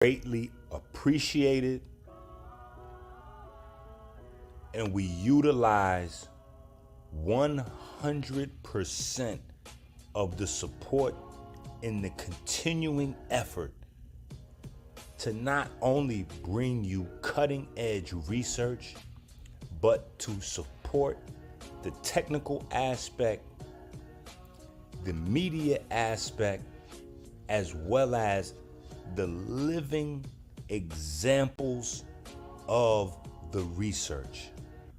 greatly appreciated, and we utilize 100% of the support in the continuing effort to not only bring you cutting edge research, but to support the technical aspect, the media aspect, as well as the living examples of the research.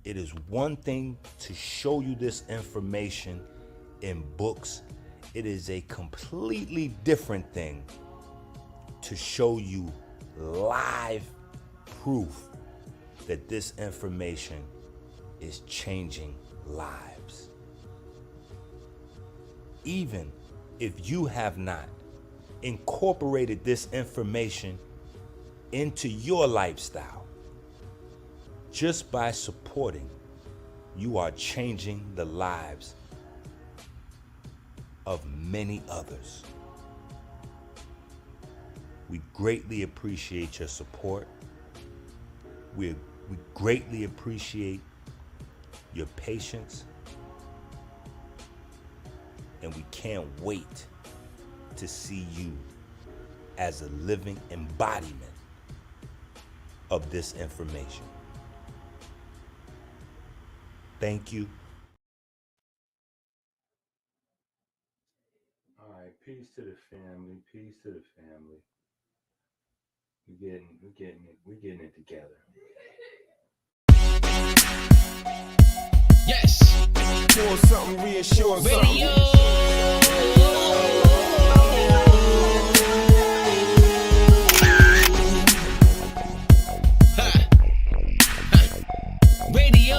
It is one thing to show you this information in books. It is a completely different thing to show you live proof that this information is changing lives. Even if you have not incorporated this information into your lifestyle, just by supporting, you are changing the lives of many others. We greatly appreciate your support. We greatly appreciate your patience. And we can't wait to see you as a living embodiment of this information. Thank you. All right, peace to the family. Peace to the family. We're getting it together. Yes. Pour something, reassure something. Radio. Radio.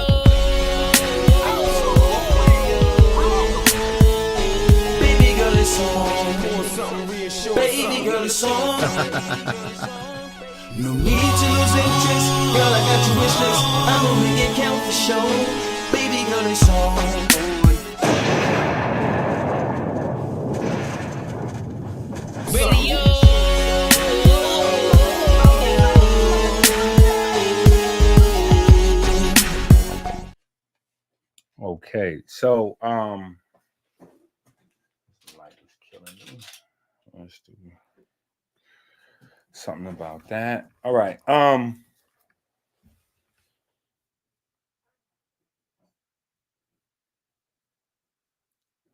Baby girl, it's on. Pour something, reassure Baby girl, it's on. No need to lose interest. Girl, I got your wish list. I'm gonna make it count for sure. Baby girl, it's on. Radio. Okay, so light is killing me. Let's do something about that. All right.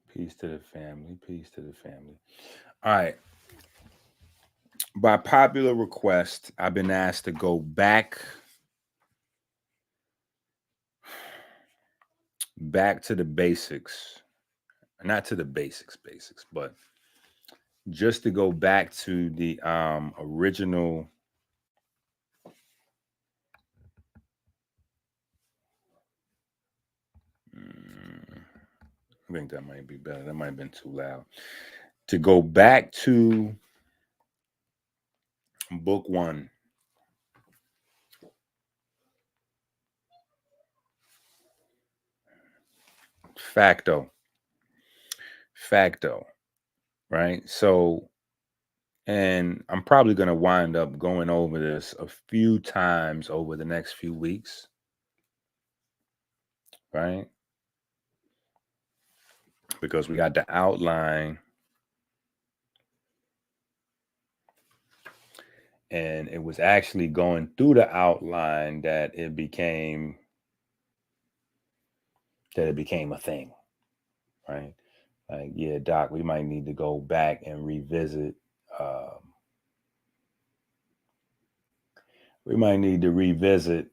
Peace to the family. Peace to the family. All right. By popular request, I've been asked to go back to the basics. Not to the basics, but just to go back to the original I think that might be better. That might have been too loud. To go back to book 1. Facto, right? So, and I'm probably going to wind up going over this a few times over the next few weeks, right? Because we got the outline, and it was actually going through the outline that it became a thing, right? Like, yeah, Doc, we might need to go back and revisit. We might need to revisit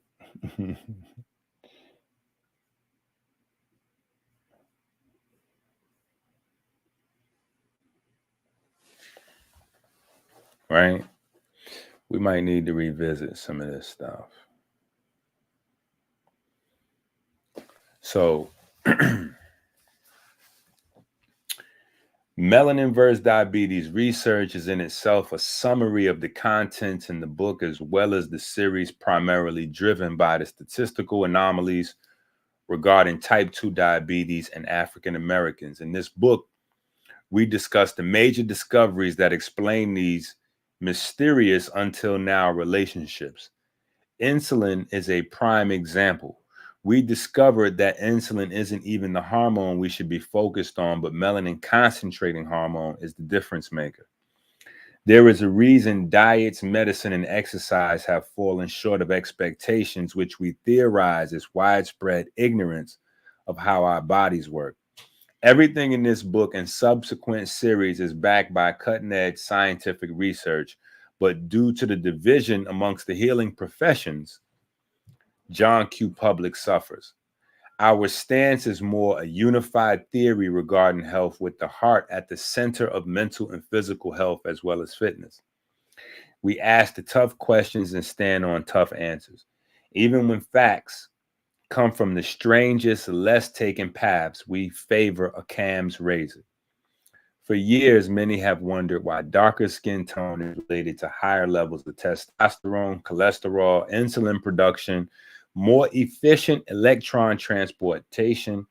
right? We might need to revisit some of this stuff. So, Melanin versus Diabetes research is in itself a summary of the contents in the book, as well as the series, primarily driven by the statistical anomalies regarding type 2 diabetes and African Americans. In this book, we discuss the major discoveries that explain these mysterious until now relationships. Insulin is a prime example. We discovered that insulin isn't even the hormone we should be focused on, but melanin concentrating hormone is the difference maker. There is a reason diets, medicine, and exercise have fallen short of expectations, which we theorize is widespread ignorance of how our bodies work. Everything in this book and subsequent series is backed by cutting-edge scientific research, but due to the division amongst the healing professions, John Q. Public suffers. Our stance is more a unified theory regarding health, with the heart at the center of mental and physical health as well as fitness. We ask the tough questions and stand on tough answers. Even when facts come from the strangest, less taken paths, we favor a Cam's razor. For years, many have wondered why darker skin tone is related to higher levels of testosterone, cholesterol, insulin production, more efficient electron transportation,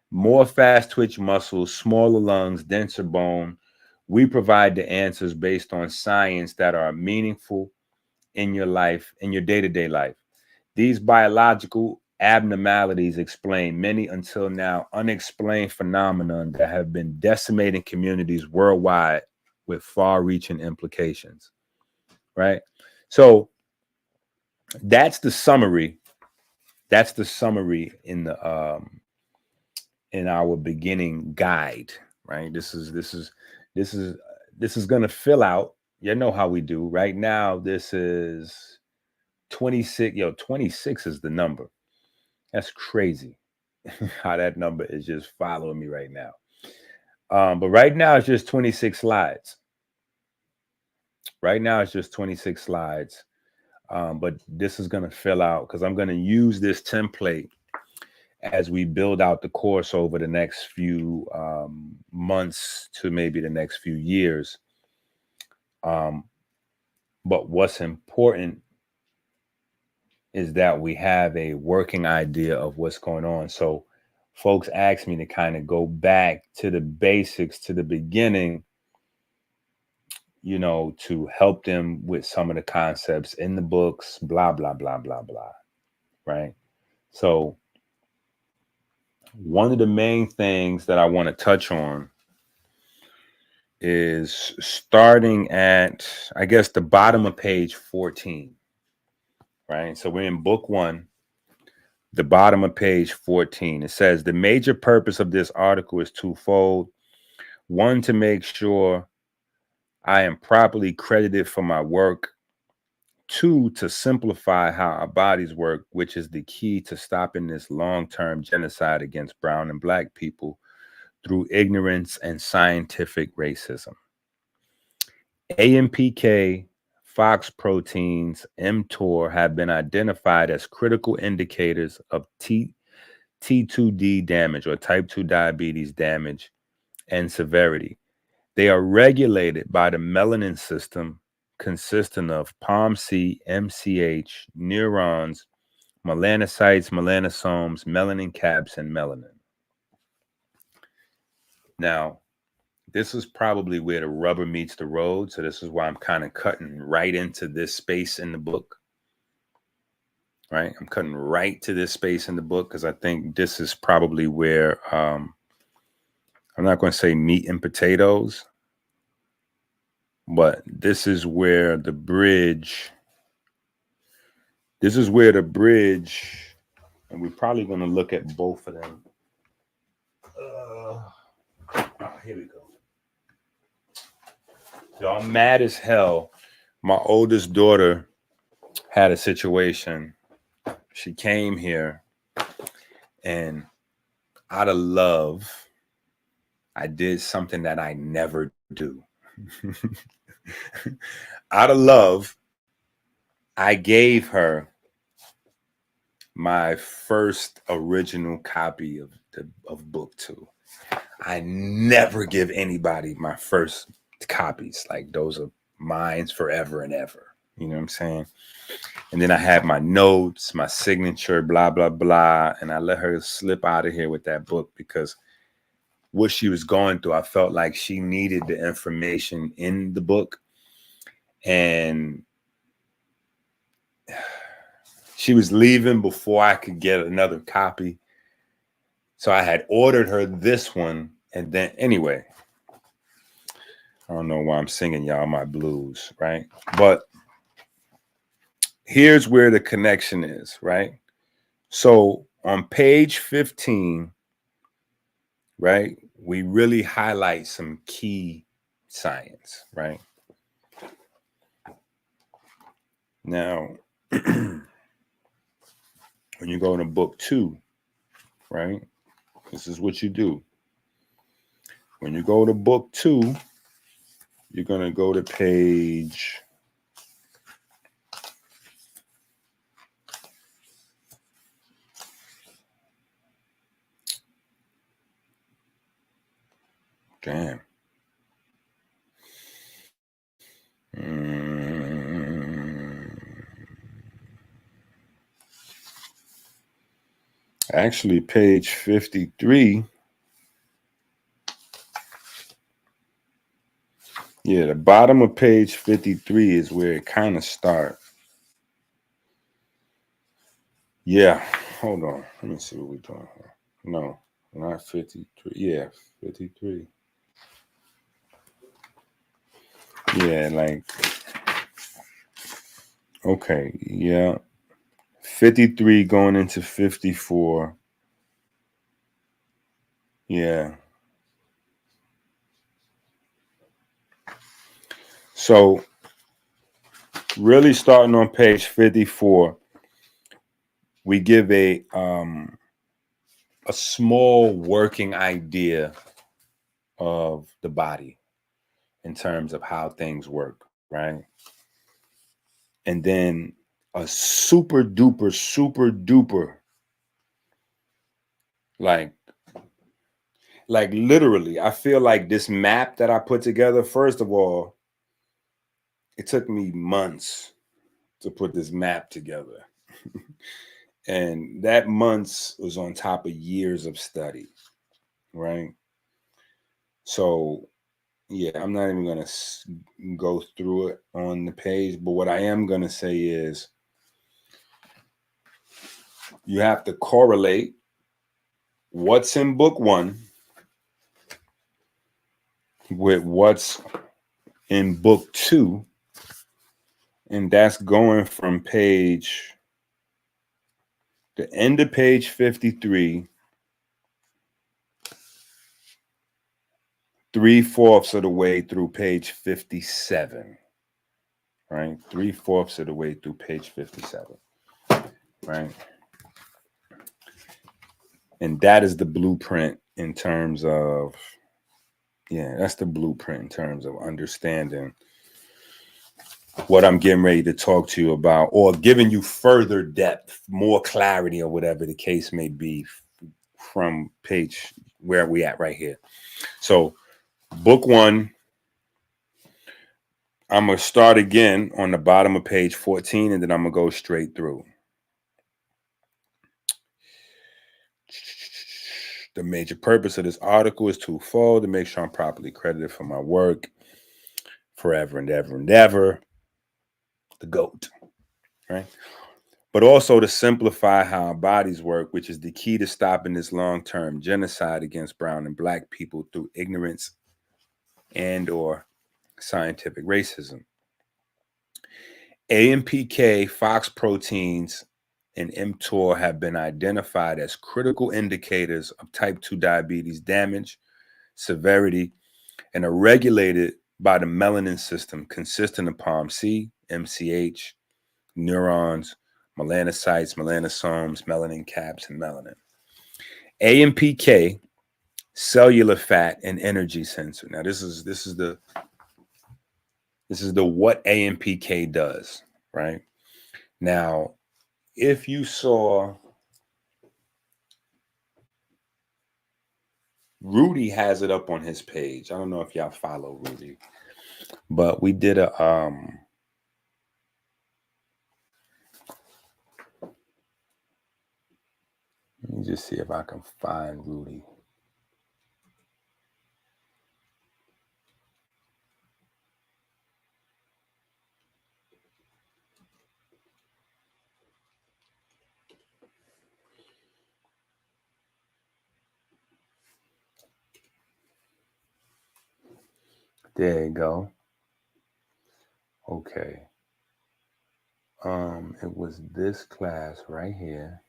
more fast twitch muscles, smaller lungs, denser bone. We provide the answers based on science that are meaningful in your life, in your day-to-day life. These biological abnormalities explain many until now unexplained phenomena that have been decimating communities worldwide with far-reaching implications, right? So that's the summary. That's the summary in the in our beginning guide, right? This is going to fill out. You know how we do right now. This is 26. 26 is the number. That's crazy how that number is just following me right now. But right now it's just 26 slides. Right now it's just 26 slides. But this is going to fill out because I'm going to use this template as we build out the course over the next few months to maybe the next few years. But what's important is that we have a working idea of what's going on. So folks ask me to kind of go back to the basics, to the beginning, to help them with some of the concepts in the books, blah, blah, blah, blah, blah, right? So one of the main things that I want to touch on is starting at, I guess, the bottom of page 14, right? So we're in book 1, the bottom of page 14. It says, the major purpose of this article is twofold. One, to make sure I am properly credited for my work. 2, to simplify how our bodies work, which is the key to stopping this long-term genocide against brown and black people through ignorance and scientific racism. AMPK, FOX proteins, mTOR have been identified as critical indicators of T2D damage, or type 2 diabetes damage and severity. They are regulated by the melanin system, consisting of POMC, MCH, neurons, melanocytes, melanosomes, melanin caps, and melanin. Now, this is probably where the rubber meets the road. So this is why I'm kind of cutting right into this space in the book, right? I'm cutting right to this space in the book because I think this is probably where, I'm not going to say meat and potatoes, but this is where the bridge, and we're probably going to look at both of them. Here we go. So I'm mad as hell. My oldest daughter had a situation. She came here, and out of love, I did something that I never do. Out of love, I gave her my first original copy of book 2. I never give anybody my first copies. Like, those are mine forever and ever. You know what I'm saying? And then I had my notes, my signature, blah, blah, blah. And I let her slip out of here with that book because what she was going through, I felt like she needed the information in the book. and she was leaving before I could get another copy. So I had ordered her this one. And then, anyway, I don't know why I'm singing y'all my blues, right? But here's where the connection is, right? So on page 15, right, we really highlight some key science, right? Now, when you go to book 2, right, this is what you do. When you go to book 2, you're going to go to page damn. Actually, page 53. Yeah, the bottom of page 53 is where it kind of starts. Yeah, hold on. Let me see what we're doing here. No, not 53. Yeah, 53. Yeah, like, okay, yeah. 53 going into 54. Yeah. So, really starting on page 54, we give a small working idea of the body in terms of how things work, right? And then a super duper, like literally, I feel like this map that I put together, first of all, it took me months to put this map together. And that months was on top of years of study, right? So, yeah, I'm not even going to go through it on the page, but what I am going to say is you have to correlate what's in book 1 with what's in book 2, and that's going from the end of page 53, 3/4 of the way through page 57, right? 3/4 of the way through page 57, right? And that is the blueprint in terms of, yeah, that's the blueprint in terms of understanding what I'm getting ready to talk to you about, or giving you further depth, more clarity, or whatever the case may be from page where we at right here. So book 1, I'm going to start again on the bottom of page 14, and then I'm going to go straight through. The major purpose of this article is twofold: to make sure I'm properly credited for my work forever and ever and ever. The GOAT, right? But also to simplify how our bodies work, which is the key to stopping this long-term genocide against brown and black people through ignorance and or scientific racism. AMPK, FOX proteins, and mTOR have been identified as critical indicators of type 2 diabetes damage, severity, and are regulated by the melanin system consisting of POMC, MCH, neurons, melanocytes, melanosomes, melanin caps, and melanin. AMPK, cellular fat and energy sensor. Now, this is the what AMPK does, right? Now, if you saw, Rudy has it up on his page. I don't know if y'all follow Rudy, but we did a let me just see if I can find Rudy. There you go. Okay. It was this class right here.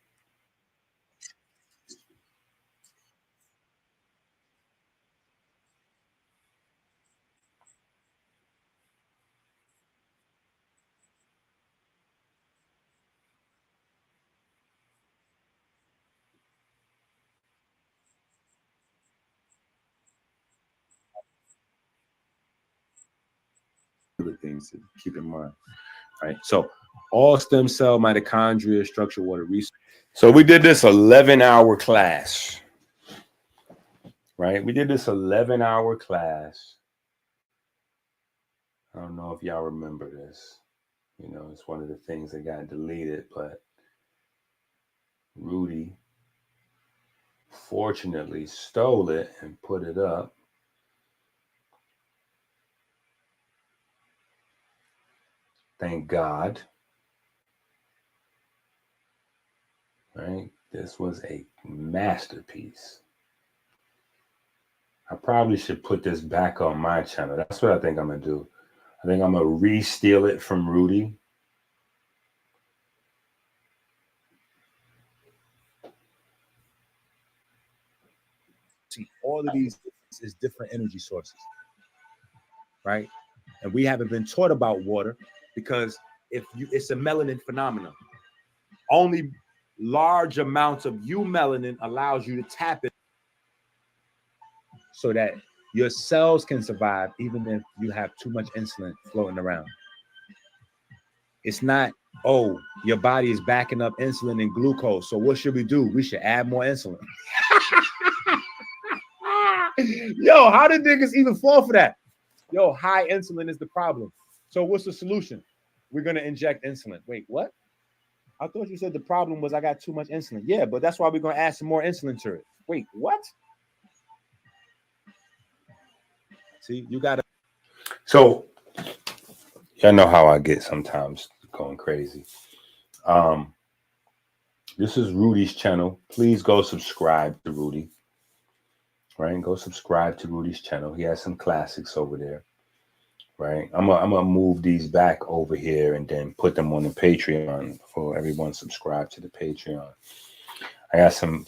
Other things to keep in mind, right? So all stem cell mitochondria structure water research. So we did this 11-hour class, right? We did this 11-hour class. I don't know if y'all remember this. You know, it's one of the things that got deleted, but Rudy fortunately stole it and put it up. Thank God. Right? This was a masterpiece. I probably should put this back on my channel. That's what I think I'm going to do. I think I'm going to re-steal it from Rudy. See, all of these is different energy sources, right? And we haven't been taught about water because it's a melanin phenomenon. Only large amounts of melanin allows you to tap it so that your cells can survive even if you have too much insulin floating around. It's not, oh, your body is backing up insulin and glucose. So what should we do? We should add more insulin. Yo, how did niggas even fall for that? Yo, high insulin is the problem. So what's the solution? We're going to inject insulin. Wait, what? I thought you said the problem was I got too much insulin. Yeah, but that's why we're going to add some more insulin to it. Wait, what? See, you got to. So, y'all know how I get sometimes going crazy. This is Rudy's channel. Please go subscribe to Rudy. Right? Go subscribe to Rudy's channel. He has some classics over there. Right? I'm gonna move these back over here and then put them on the Patreon for everyone subscribe to the Patreon. I got some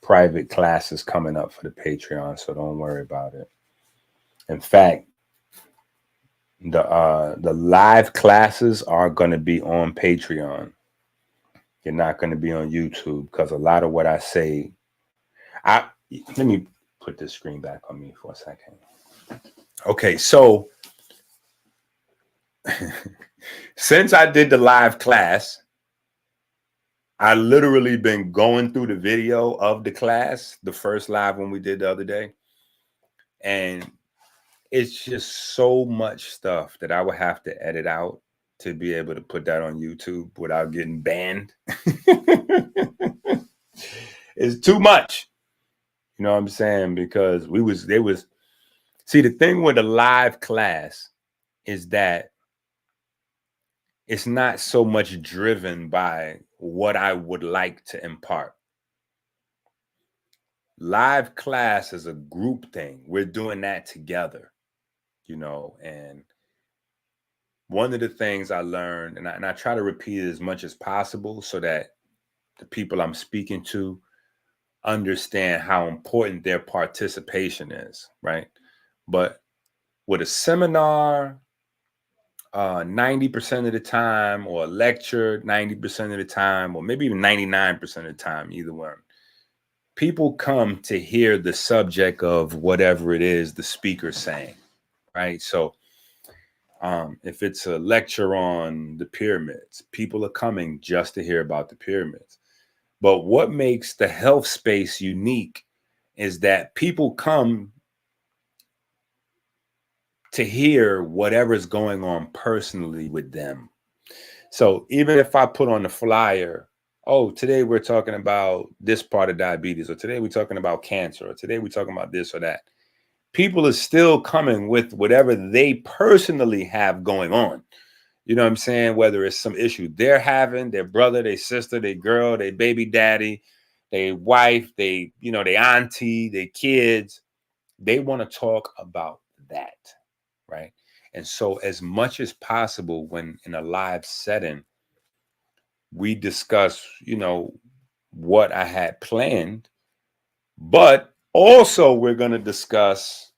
private classes coming up for the Patreon, so don't worry about it. In fact, the live classes are going to be on Patreon. You're not going to be on YouTube because a lot of what I say, let me put this screen back on me for a second. Okay, so since I did the live class, I literally been going through the video of the class, the first live one we did the other day, and it's just so much stuff that I would have to edit out to be able to put that on YouTube without getting banned. It's too much. You know what I'm saying? Because see, the thing with a live class is that it's not so much driven by what I would like to impart. Live class is a group thing. We're doing that together, you know, and one of the things I learned, and I try to repeat it as much as possible so that the people I'm speaking to understand how important their participation is, right? But with a seminar, 90% of the time, or a lecture 90% of the time, or maybe even 99% of the time, either one, people come to hear the subject of whatever it is the speaker's saying, right? So if it's a lecture on the pyramids, people are coming just to hear about the pyramids. But what makes the health space unique is that people come to hear whatever's going on personally with them. So even if I put on the flyer, oh, today we're talking about this part of diabetes, or today we're talking about cancer, or today we're talking about this or that, people are still coming with whatever they personally have going on. You know what I'm saying? Whether it's some issue they're having, their brother, their sister, their girl, their baby daddy, their wife, their auntie, their kids, they want to talk about that. right? And so, as much as possible, when in a live setting, we discuss, what I had planned, but also we're going to discuss,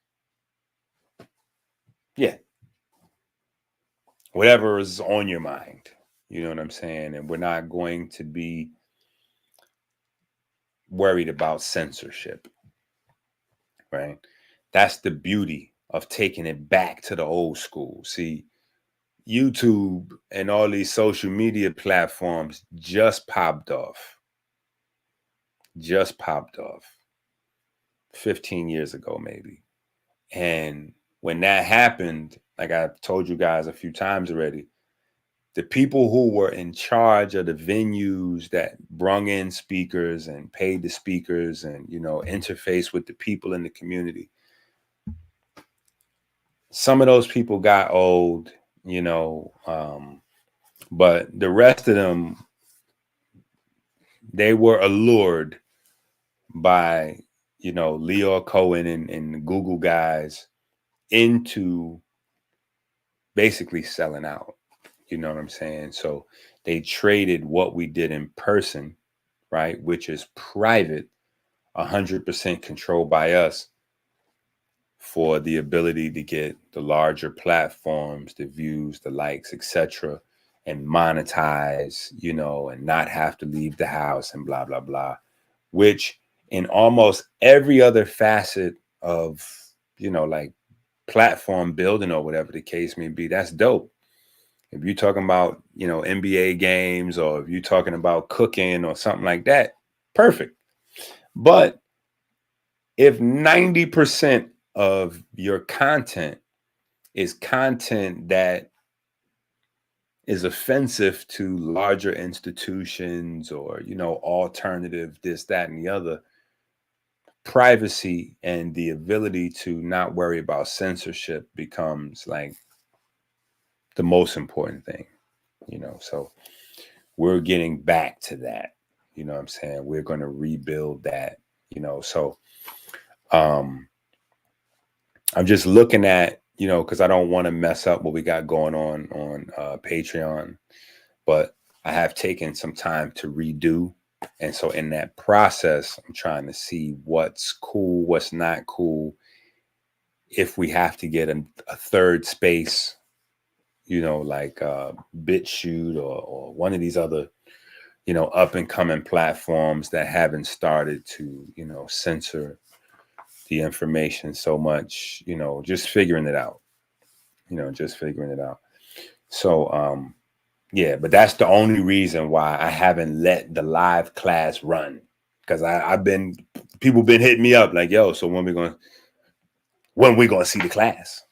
whatever is on your mind. You know what I'm saying? And we're not going to be worried about censorship, right? That's the beauty of taking it back to the old school. See, YouTube and all these social media platforms just popped off. 15 years ago, maybe. And when that happened, like I've told you guys a few times already, the people who were in charge of the venues that brung in speakers and paid the speakers and, interface with the people in the community, some of those people got old, but the rest of them, they were allured by, Leo Cohen and the Google guys into basically selling out. You know what I'm saying? So they traded what we did in person, right, which is private, 100% controlled by us, for the ability to get the larger platforms, the views, the likes, etc., and monetize, and not have to leave the house and blah, blah, blah, which in almost every other facet of, like platform building or whatever the case may be, that's dope. If you're talking about, NBA games, or if you're talking about cooking or something like that, perfect. But if 90% of your content is content that is offensive to larger institutions, or, alternative, this, that, and the other, privacy and the ability to not worry about censorship becomes like the most important thing, so we're getting back to that. You know what I'm saying? We're going to rebuild that, so I'm just looking at, because I don't want to mess up what we got going on Patreon, but I have taken some time to redo. And so in that process, I'm trying to see what's cool, what's not cool. If we have to get a third space, like BitChute or one of these other, up and coming platforms that haven't started to, censor the information so much, just figuring it out, So, yeah, but that's the only reason why I haven't let the live class run, because people been hitting me up like, yo, so when we going to see the class?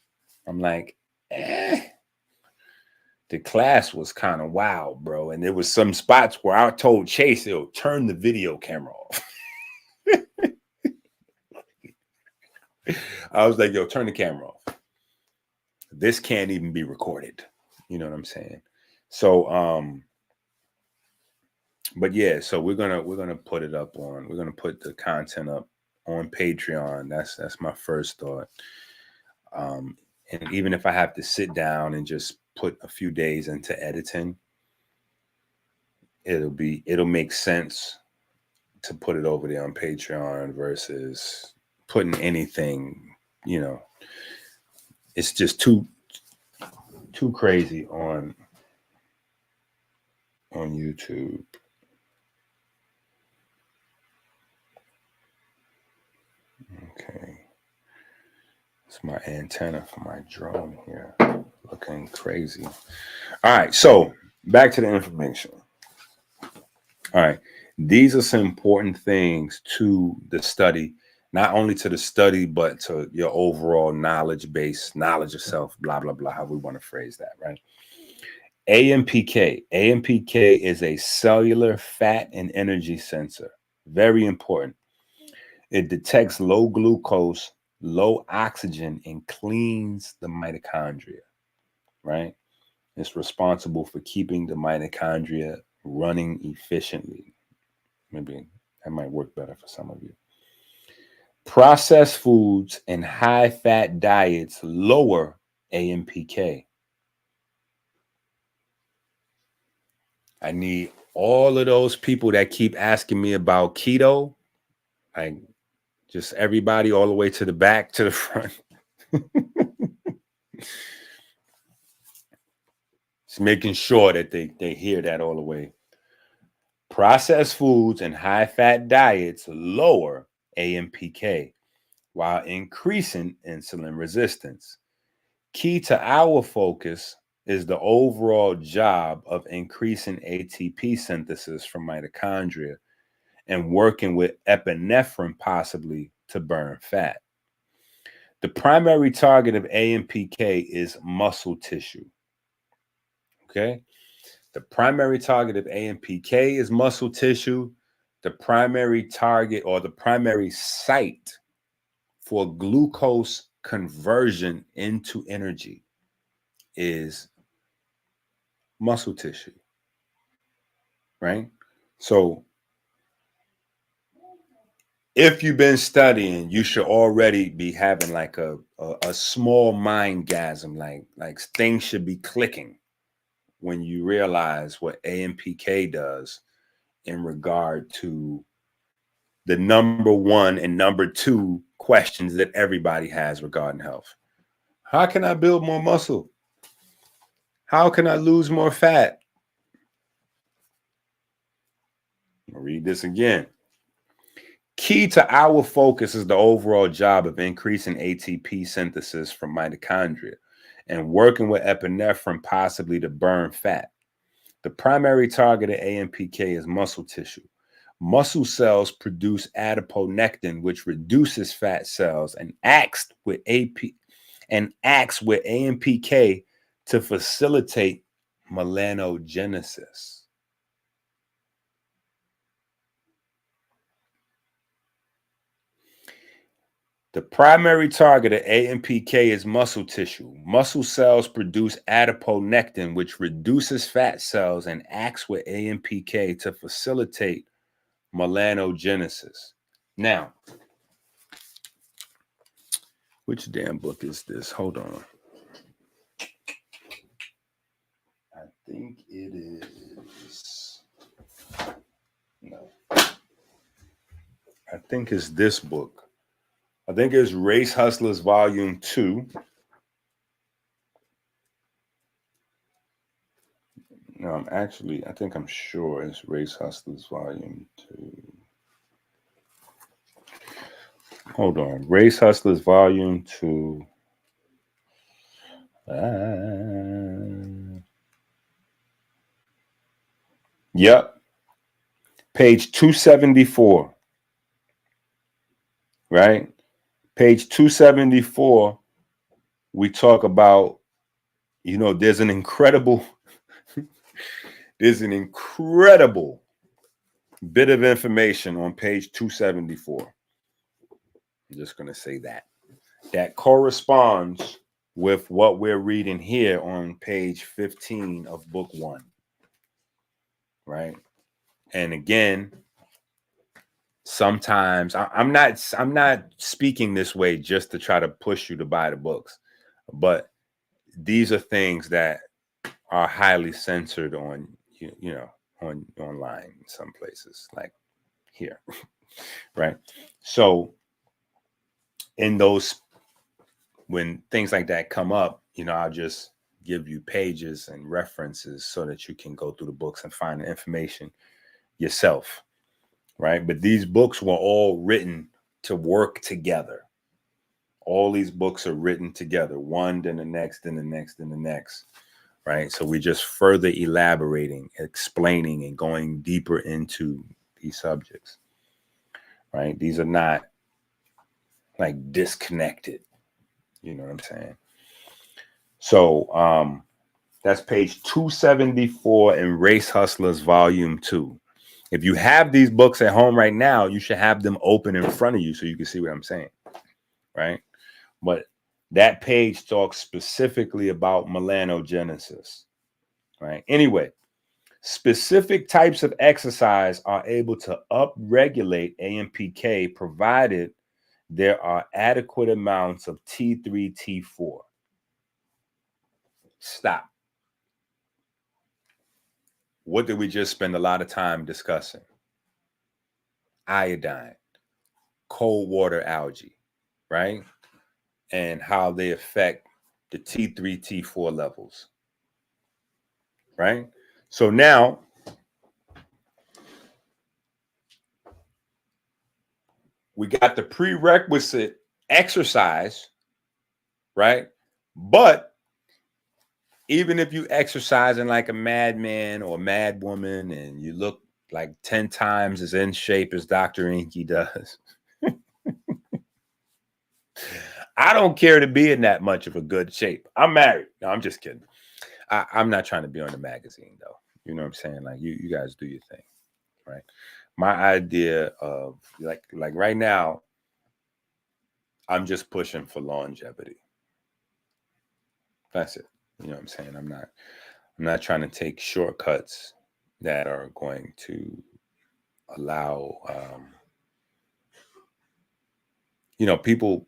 I'm like, the class was kind of wild, bro. And there was some spots where I told Chase, yo, turn the video camera off. I was like, yo, turn the camera off. This can't even be recorded. You know what I'm saying? So, but yeah, so we're gonna put it up on. We're gonna put the content up on Patreon. That's my first thought. And even if I have to sit down and just put a few days into editing, it'll make sense to put it over there on Patreon versus putting anything. It's just too crazy on YouTube. Okay. It's my antenna for my drone here. Looking crazy. All right. So back to the information. All right. These are some important things to the study, not only to the study, but to your overall knowledge base, knowledge of self, blah, blah, blah, how we want to phrase that, right? AMPK. AMPK is a cellular fat and energy sensor. Very important. It detects low glucose, low oxygen, and cleans the mitochondria, right? It's responsible for keeping the mitochondria running efficiently. Maybe that might work better for some of you. Processed foods and high-fat diets lower AMPK. I need all of those people that keep asking me about keto, like just everybody all the way to the back to the front. Just making sure that they hear that all the way. Processed foods and high-fat diets lower AMPK while increasing insulin resistance. Key to our focus is the overall job of increasing ATP synthesis from mitochondria and working with epinephrine possibly to burn fat. The primary target of AMPK is muscle tissue. Okay? The primary target of AMPK is muscle tissue. The primary target or the primary site for glucose conversion into energy is muscle tissue, right? So if you've been studying, you should already be having like a small mindgasm, like things should be clicking when you realize what AMPK does in regard to the number one and number two questions that everybody has regarding health. How can I build more muscle? How can I lose more fat? I'll read this again. Key to our focus is the overall job of increasing ATP synthesis from mitochondria and working with epinephrine possibly to burn fat. The primary target of AMPK is muscle tissue. Muscle cells produce adiponectin, which reduces fat cells and acts with AMPK to facilitate melanogenesis. The primary target of AMPK is muscle tissue. Muscle cells produce adiponectin, which reduces fat cells and acts with AMPK to facilitate melanogenesis. Now, which damn book is this? Hold on. I think it is. No. I think it's this book. I think it's Race Hustlers Volume 2. No, I think I'm sure it's Race Hustlers Volume 2. Hold on. Race Hustlers Volume 2. Yep. Page 274. Right? Page 274, we talk about, there's an incredible bit of information on page 274. I'm just going to say that corresponds with what we're reading here on page 15 of book 1. Right? And again, sometimes I'm not speaking this way just to try to push you to buy the books, but these are things that are highly censored on online in some places, like here. Right? So in those, when things like that come up, I'll just give you pages and references so that you can go through the books and find the information yourself. Right? But these books were all written to work together. All these books are written together, one, then the next, then the next, then the next. Right? So we're just further elaborating, explaining, and going deeper into these subjects. Right? These are not like disconnected. You know what I'm saying? So that's page 274 in Race Hustlers Volume 2. If you have these books at home right now, you should have them open in front of you so you can see what I'm saying, right? But that page talks specifically about melanogenesis, right? Anyway, specific types of exercise are able to upregulate AMPK provided there are adequate amounts of T3, T4. Stop. What did we just spend a lot of time discussing? Iodine, cold water algae, right? And how they affect the T3, T4 levels, right? So now, we got the prerequisite exercise, right? But even if you exercising like a madman or mad woman and you look like 10 times as in shape as Dr. Inky does, I don't care to be in that much of a good shape. I'm married. No, I'm just kidding. I'm not trying to be on the magazine though. You know what I'm saying? Like you guys do your thing, right? My idea of like right now, I'm just pushing for longevity. That's it. You know what I'm saying? I'm not trying to take shortcuts that are going to allow people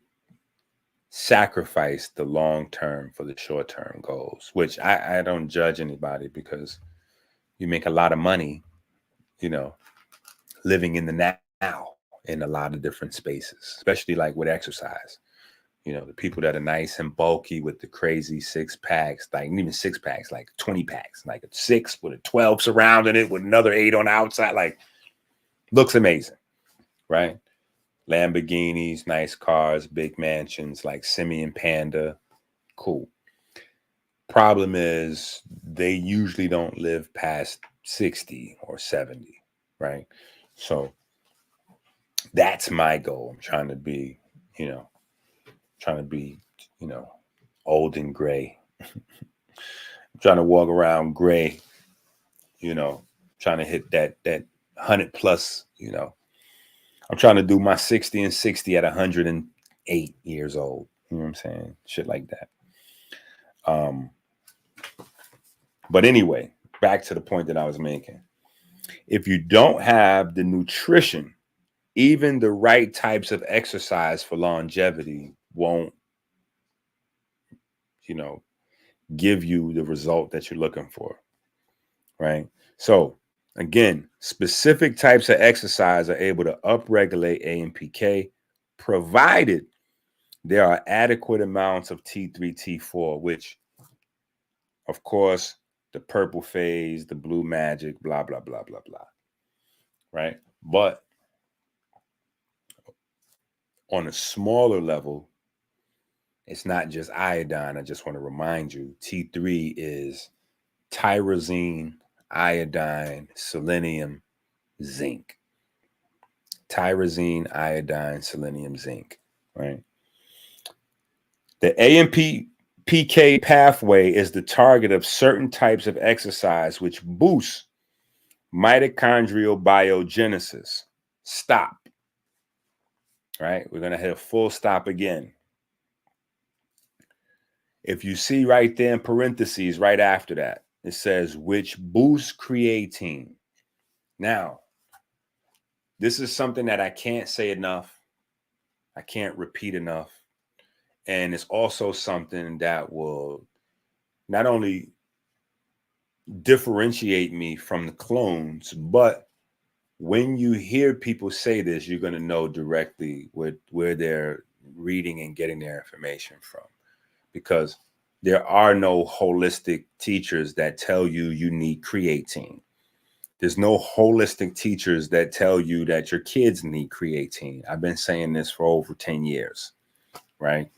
sacrifice the long term for the short term goals, which I don't judge anybody, because you make a lot of money, living in the now in a lot of different spaces, especially like with exercise. The people that are nice and bulky with the crazy 6-packs, like even 6-packs, like 20 packs, like a 6 with a 12 surrounding it with another 8 on the outside, like looks amazing, right? Lamborghinis, nice cars, big mansions, like Simeon Panda, cool. Problem is they usually don't live past 60 or 70, right? So that's my goal. I'm trying to be, old and gray. I'm trying to walk around gray, trying to hit that 100 plus, I'm trying to do my 60 and 60 at 108 years old. You know what I'm saying? Shit like that. But anyway, back to the point that I was making. If you don't have the nutrition, even the right types of exercise for longevity won't, give you the result that you're looking for, right? So again, specific types of exercise are able to upregulate AMPK, provided there are adequate amounts of T3, T4, which, of course, the purple phase, the blue magic, blah, blah, blah, blah, blah, right? But on a smaller level, it's not just iodine. I just want to remind you, T3 is tyrosine, iodine, selenium, zinc. Tyrosine, iodine, selenium, zinc, right? The AMPK pathway is the target of certain types of exercise which boosts mitochondrial biogenesis. Stop. Right? We're going to hit a full stop again. If you see right there in parentheses, right after that, it says, which boosts creatine. Now, this is something that I can't say enough. I can't repeat enough. And it's also something that will not only differentiate me from the clones, but when you hear people say this, you're going to know directly where they're reading and getting their information from. Because there are no holistic teachers that tell you you need creatine. There's no holistic teachers that tell you that your kids need creatine. I've been saying this for over 10 years, right?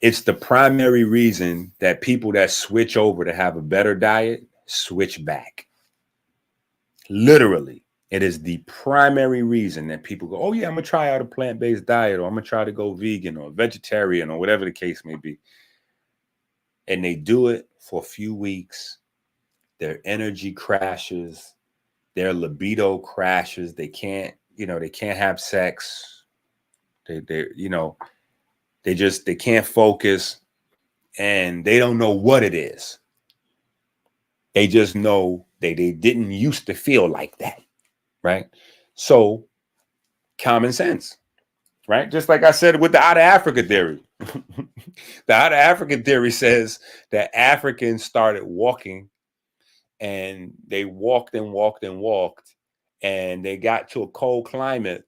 It's the primary reason that people that switch over to have a better diet switch back. Literally, it is the primary reason that people go, oh yeah, I'm gonna try out a plant-based diet, or I'm gonna try to go vegan or vegetarian or whatever the case may be. And they do it for a few weeks. Their energy crashes, their libido crashes. They can't have sex. They can't focus, and they don't know what it is. They just know they didn't used to feel like that, right? So common sense, right? Just like I said with the out of Africa theory, The Out of African theory says that Africans started walking, and they walked and walked and walked, and they got to a cold climate,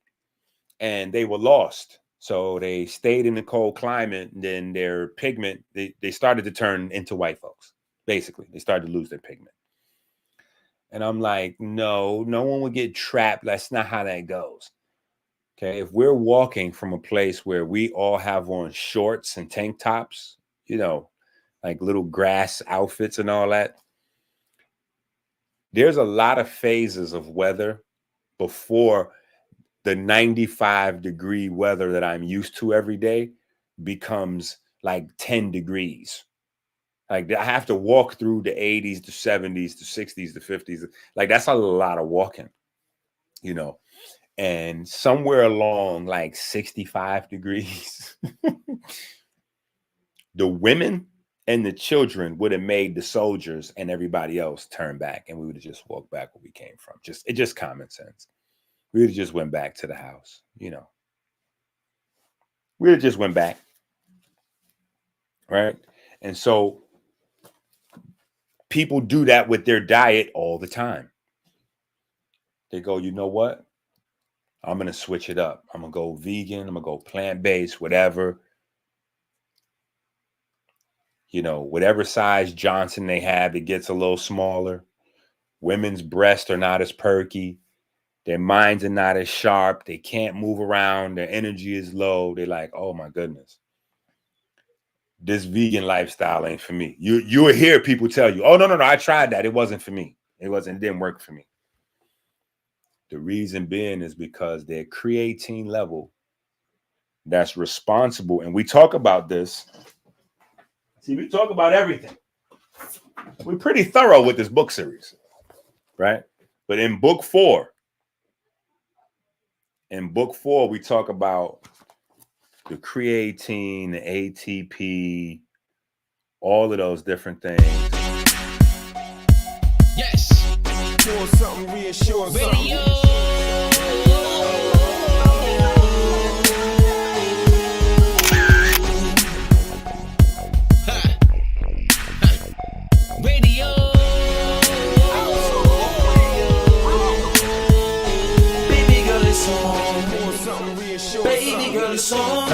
and they were lost. So they stayed in the cold climate, and then their pigment, they started to turn into white folks. Basically, they started to lose their pigment. And I'm like, no one would get trapped. That's not how that goes. Okay, if we're walking from a place where we all have on shorts and tank tops, like little grass outfits and all that, there's a lot of phases of weather before the 95-degree weather that I'm used to every day becomes like 10 degrees. Like I have to walk through the 80s, the 70s, the 60s, the 50s. Like that's a lot of walking, and somewhere along like 65 degrees, the women and the children would have made the soldiers and everybody else turn back, and we would have just walked back where we came from. Just common sense. We would have just went back to the house, We would have just went back, right? And so people do that with their diet all the time. They go, you know what? I'm going to switch it up. I'm going to go vegan. I'm going to go plant-based, whatever. Whatever size Johnson they have, it gets a little smaller. Women's breasts are not as perky. Their minds are not as sharp. They can't move around. Their energy is low. They're like, oh my goodness, this vegan lifestyle ain't for me. You will hear people tell you, oh, no, I tried that. It wasn't for me. It didn't work for me. The reason being is because their creatine level that's responsible. And we talk about this. See, we talk about everything. We're pretty thorough with this book series, right? But in book 4, we talk about the creatine, the ATP, all of those different things. Yes. Doing something, reassuring something. Radio. Radio. Baby girl, it's on. Doing something, reassuring Baby girl, it's on.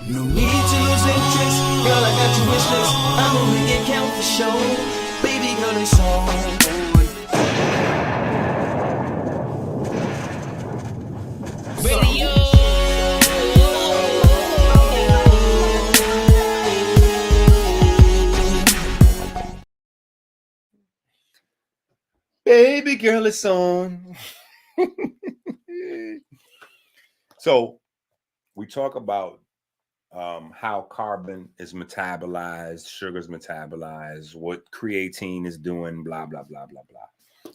No need to lose interest. Girl, I got your wish list. I'm a ring account for show. Baby girl, it's on. Radio. Baby girl, it's on. So we talk about how carbon is metabolized, sugar's metabolized, what creatine is doing, blah, blah, blah, blah, blah.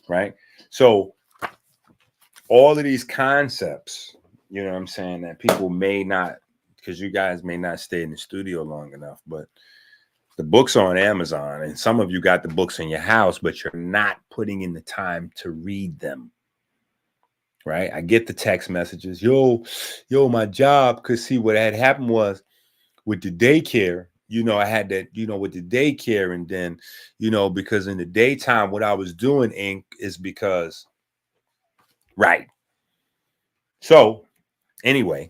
Right? So all of these concepts, you know what I'm saying, that people may not, because you guys may not stay in the studio long enough, but the books are on Amazon, and some of you got the books in your house, but you're not putting in the time to read them. Right? I get the text messages. Yo, my job. Because see, what had happened was with the daycare, I had that, with the daycare. And then, because in the daytime, what I was doing, Inc., is because, right. So anyway,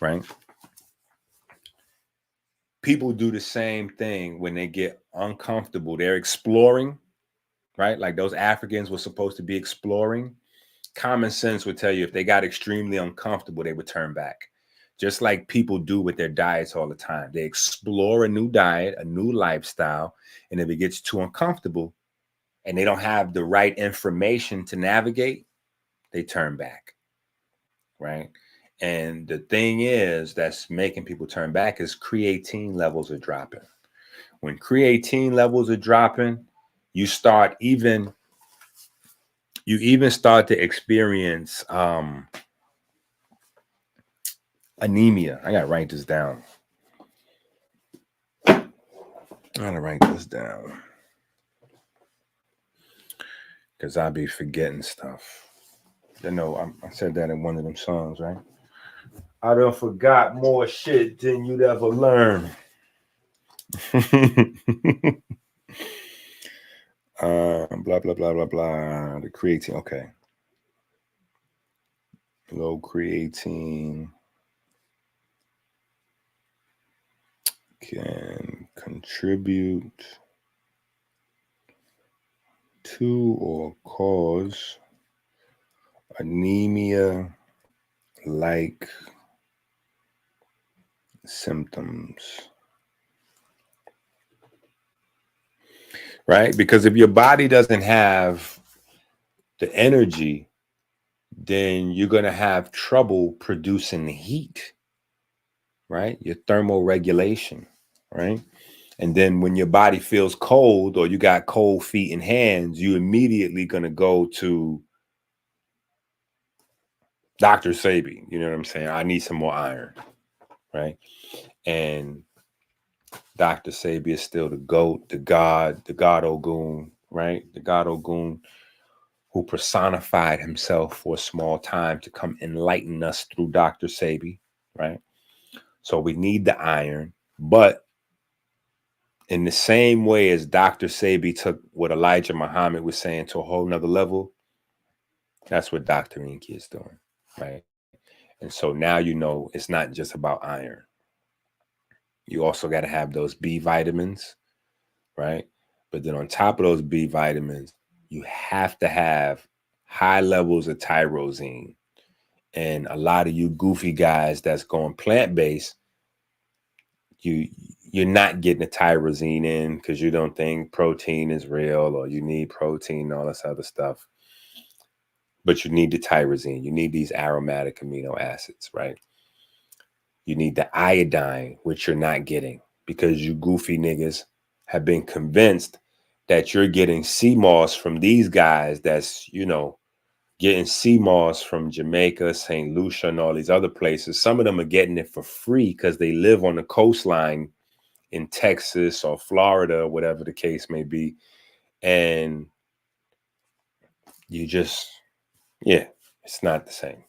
right. People do the same thing when they get uncomfortable. They're exploring, right? Like those Africans were supposed to be exploring. Common sense would tell you if they got extremely uncomfortable, they would turn back. Just like people do with their diets all the time. They explore a new diet, a new lifestyle, and if it gets too uncomfortable and they don't have the right information to navigate, they turn back, right? And the thing is that's making people turn back is creatine levels are dropping. When creatine levels are dropping, you even start to experience anemia. I gotta write this down. Because I'll be forgetting stuff. I said that in one of them songs, right? I done forgot more shit than you'd ever learn. Blah, blah, blah, blah, blah. The creatine, okay. Low creatine can contribute to or cause anemia like symptoms. Right? Because if your body doesn't have the energy, then you're going to have trouble producing the heat, right? Your thermal regulation, right? And then when your body feels cold or you got cold feet and hands, you immediately going to go to Dr. Sebi. You know what I'm saying? I need some more iron, right? And Dr. Sebi is still the GOAT, the God Ogun, right? The God Ogun, who personified himself for a small time to come enlighten us through Dr. Sebi, right? So we need the iron, but in the same way as Dr. Sebi took what Elijah Muhammad was saying to a whole nother level, that's what Dr. Inky is doing, right? And so now you know it's not just about iron. You also got to have those B vitamins, right? But then on top of those B vitamins, you have to have high levels of tyrosine. And a lot of you goofy guys that's going plant-based, you're not getting the tyrosine in because you don't think protein is real or you need protein and all this other stuff. But you need the tyrosine. You need these aromatic amino acids, right? You need the iodine, which you're not getting because you goofy niggas have been convinced that you're getting sea moss from these guys that's, you know, getting sea moss from Jamaica, St. Lucia, and all these other places. Some of them are getting it for free because they live on the coastline in Texas or Florida, or whatever the case may be. And you just, yeah, it's not the same,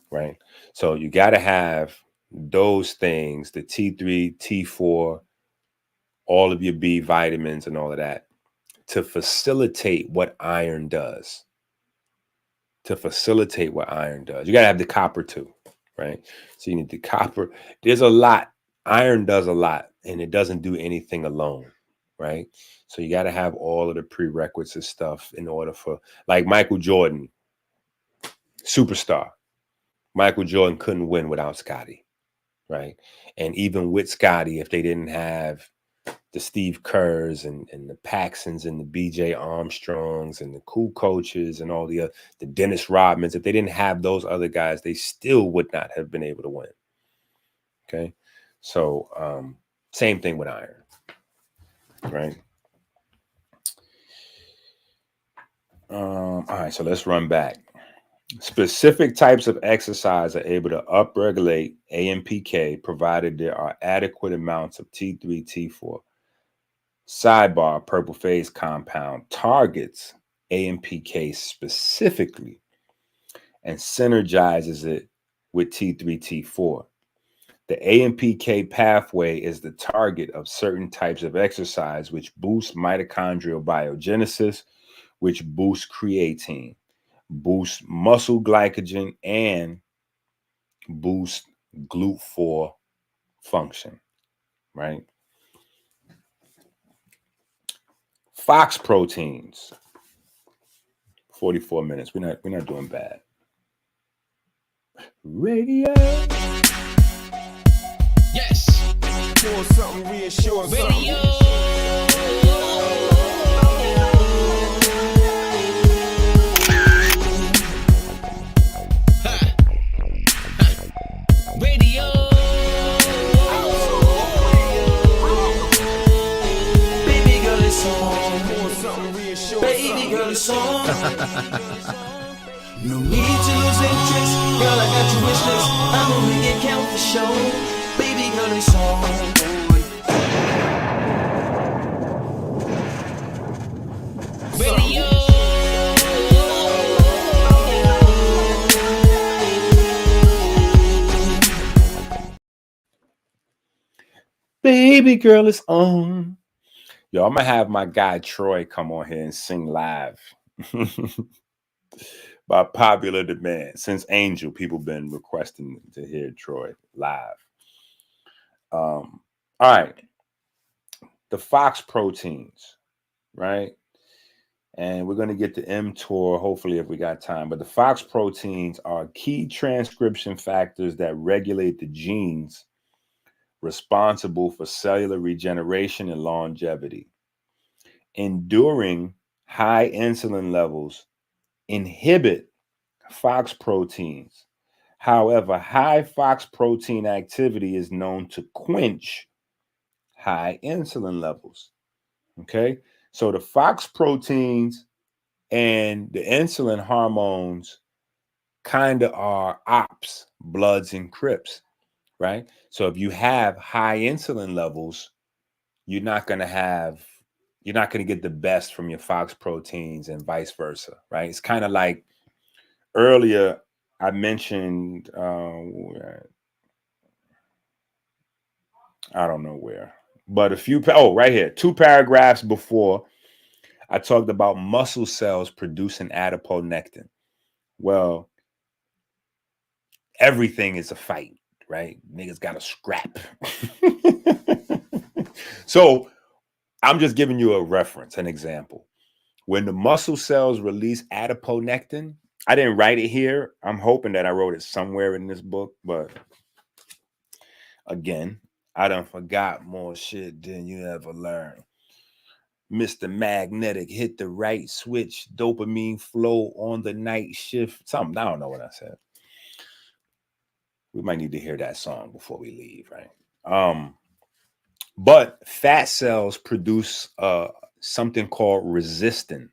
right? So you got to have those things, the T3, T4, all of your B vitamins and all of that to facilitate what iron does. You got to have the copper too, right? So you need the copper. There's a lot. Iron does a lot and it doesn't do anything alone, right? So you got to have all of the prerequisite stuff in order for, like Michael Jordan, superstar. Michael Jordan couldn't win without Scottie, right? And even with Scottie, if they didn't have the Steve Kerrs and the Paxsons and the BJ Armstrongs and the cool coaches and all the Dennis Rodmans, if they didn't have those other guys, they still would not have been able to win. Okay. So same thing with iron, right? All right, so let's run back. Specific types of exercise are able to upregulate AMPK provided there are adequate amounts of T3, T4. Sidebar, purple phase compound targets AMPK specifically and synergizes it with T3, T4. The AMPK pathway is the target of certain types of exercise which boost mitochondrial biogenesis, which boosts creatine, boost muscle glycogen, and boost GLUT4 function, right? Fox proteins, 44 minutes. We're not doing bad. Radio. Yes. For something reassuring. Radio. Radio. Baby girl, it's on. For something reassuring. Baby girl, it's on. No need to lose interest. Girl, I got your wish list. I'm only get count for show. Baby girl, it's on. Radio. Baby girl is on. Yo, I'm gonna have my guy Troy come on here and sing live. By popular demand. Since Angel, people been requesting to hear Troy live. All right. The Fox proteins, right? And we're going to get the mTOR, hopefully, if we got time. But the Fox proteins are key transcription factors that regulate the genes responsible for cellular regeneration and longevity. Enduring high insulin levels inhibit Fox proteins. However, high Fox protein activity is known to quench high insulin levels. Okay, so the Fox proteins and the insulin hormones kind of are ops, Bloods and Crips, right? So if you have high insulin levels, you're not going to get the best from your Fox proteins and vice versa, right? It's kind of like earlier I mentioned, I don't know where, but right here, 2 paragraphs before, I talked about muscle cells producing adiponectin. Well, everything is a fight, right? Niggas got to scrap. So I'm just giving you a reference, an example. When the muscle cells release adiponectin, I didn't write it here. I'm hoping that I wrote it somewhere in this book, but again, I done forgot more shit than you ever learned. Mr. Magnetic hit the right switch, dopamine flow on the night shift. Something, I don't know what I said. We might need to hear that song before we leave, right? But fat cells produce something called resistin,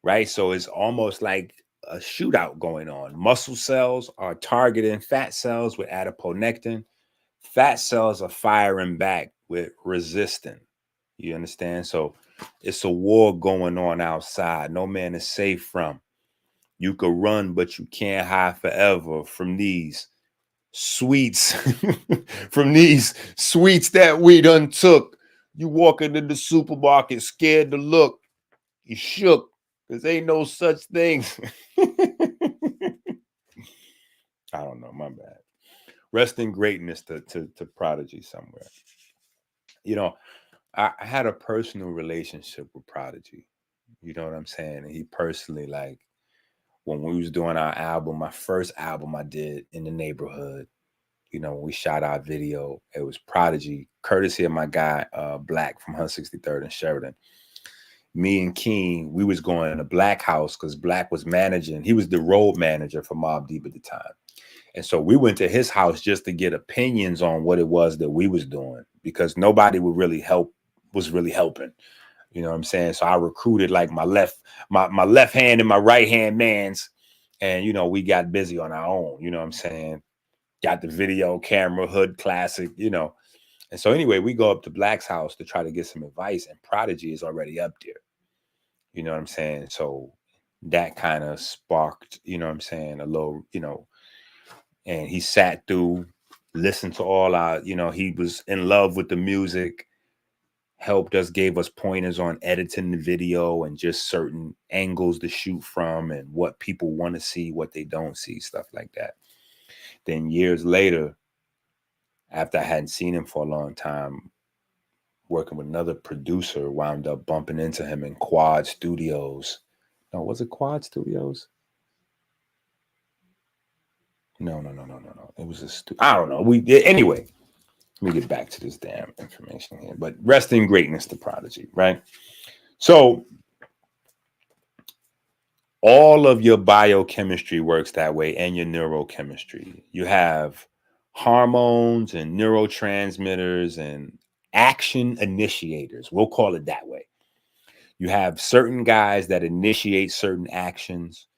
right? So it's almost like a shootout going on. Muscle cells are targeting fat cells with adiponectin. Fat cells are firing back with resistin. You understand? So it's a war going on outside. No man is safe from. You could run, but you can't hide forever from these sweets, from these sweets that we done took. You walk into the supermarket scared to look. You shook because ain't no such things. I don't know. My bad. Rest in greatness to Prodigy somewhere. You know, I had a personal relationship with Prodigy. You know what I'm saying? And he personally, like, when we was doing our album, my first album I did in the neighborhood, you know, when we shot our video, it was Prodigy, courtesy of my guy, Black from 163rd and Sheridan. Me and Keen, we was going to Black House because Black was managing. He was the road manager for Mobb Deep at the time. And so we went to his house just to get opinions on what it was that we was doing because nobody was really helping. You know what I'm saying? So I recruited like my left hand and my right hand mans. And, you know, we got busy on our own. You know what I'm saying? Got the video camera, hood classic, you know. And so anyway, we go up to Black's house to try to get some advice. And Prodigy is already up there. You know what I'm saying? So that kind of sparked, you know what I'm saying, a little, you know, and he sat through, listened to all our, you know, he was in love with the music, helped us, gave us pointers on editing the video and just certain angles to shoot from and what people want to see, what they don't see, stuff like that. Then years later, after I hadn't seen him for a long time, working with another producer, wound up bumping into him in Quad Studios. No, was it Quad Studios? No. It was I don't know. Anyway, let me get back to this damn information here. But rest in greatness to Prodigy, right? So all of your biochemistry works that way and your neurochemistry. You have hormones and neurotransmitters and action initiators. We'll call it that way. You have certain guys that initiate certain actions.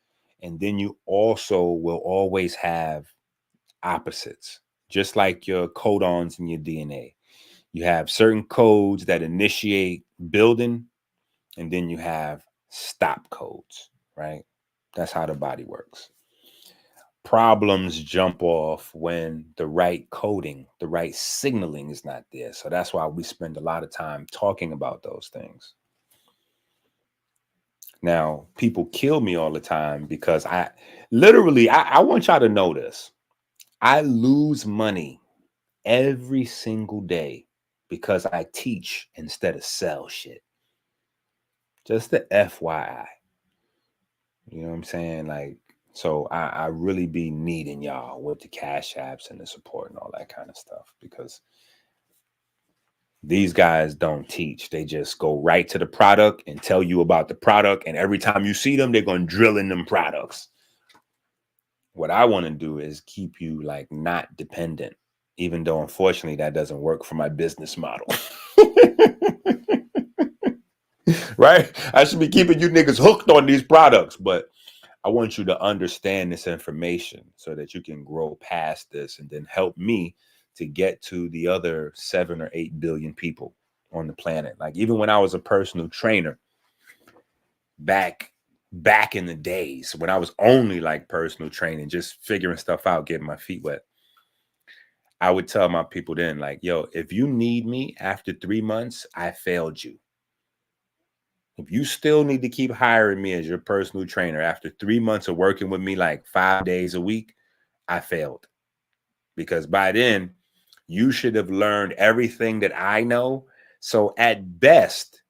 And then you also will always have opposites, just like your codons in your DNA. You have certain codes that initiate building, and then you have stop codes, right? That's how the body works. problems jump off when the right coding, the right signaling is not there. So that's why we spend a lot of time talking about those things. Now, people kill me all the time because I want y'all to know this. I lose money every single day because I teach instead of sell shit. Just the FYI. You know what I'm saying? Like, so I really be needing y'all with the cash apps and the support and all that kind of stuff, because these guys don't teach. They just go right to the product and tell you about the product. And every time you see them, they're going to drill in them products. What I want to do is keep you like not dependent, even though unfortunately that doesn't work for my business model. Right? I should be keeping you niggas hooked on these products, but I want you to understand this information so that you can grow past this and then help me to get to the other 7 or 8 billion people on the planet. Like, even when I was a personal trainer back in the days when I was only like personal training, just figuring stuff out, getting my feet wet, I would tell my people then, like, yo, if you need me after 3 months, I failed you. If you still need to keep hiring me as your personal trainer after 3 months of working with me like 5 days a week, I failed. Because by then, you should have learned everything that I know. So at best,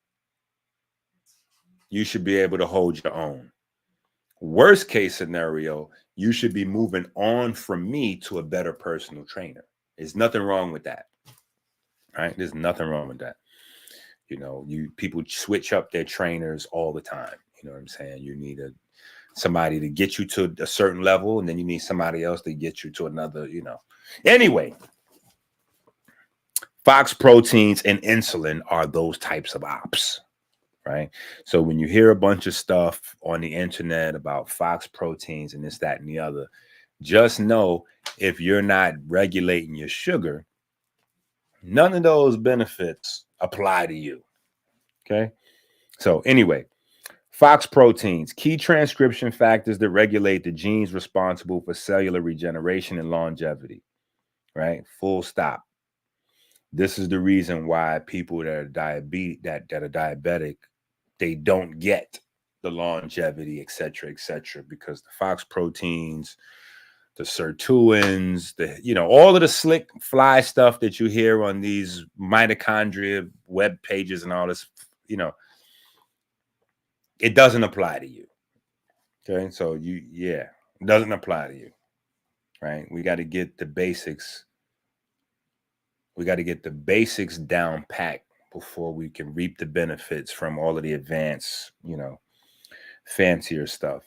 you should be able to hold your own. Worst case scenario, you should be moving on from me to a better personal trainer. There's nothing wrong with that. Right? There's nothing wrong with that. You know, people switch up their trainers all the time. You know what I'm saying? You need somebody to get you to a certain level, and then you need somebody else to get you to another, you know. Anyway, Fox Proteins and insulin are those types of ops, right? So when you hear a bunch of stuff on the internet about Fox Proteins and this, that, and the other, just know if you're not regulating your sugar, none of those benefits apply to you. Okay. So anyway, Fox Proteins, key transcription factors that regulate the genes responsible for cellular regeneration and longevity. Right. Full stop. This is the reason why people that are diabetic, they don't get the longevity, et cetera, because the Fox Proteins, the sirtuins, all of the slick fly stuff that you hear on these mitochondria web pages and all this, it doesn't apply to you. Okay. So it doesn't apply to you. Right. We got to get the basics. We got to get the basics down packed before we can reap the benefits from all of the advanced, fancier stuff.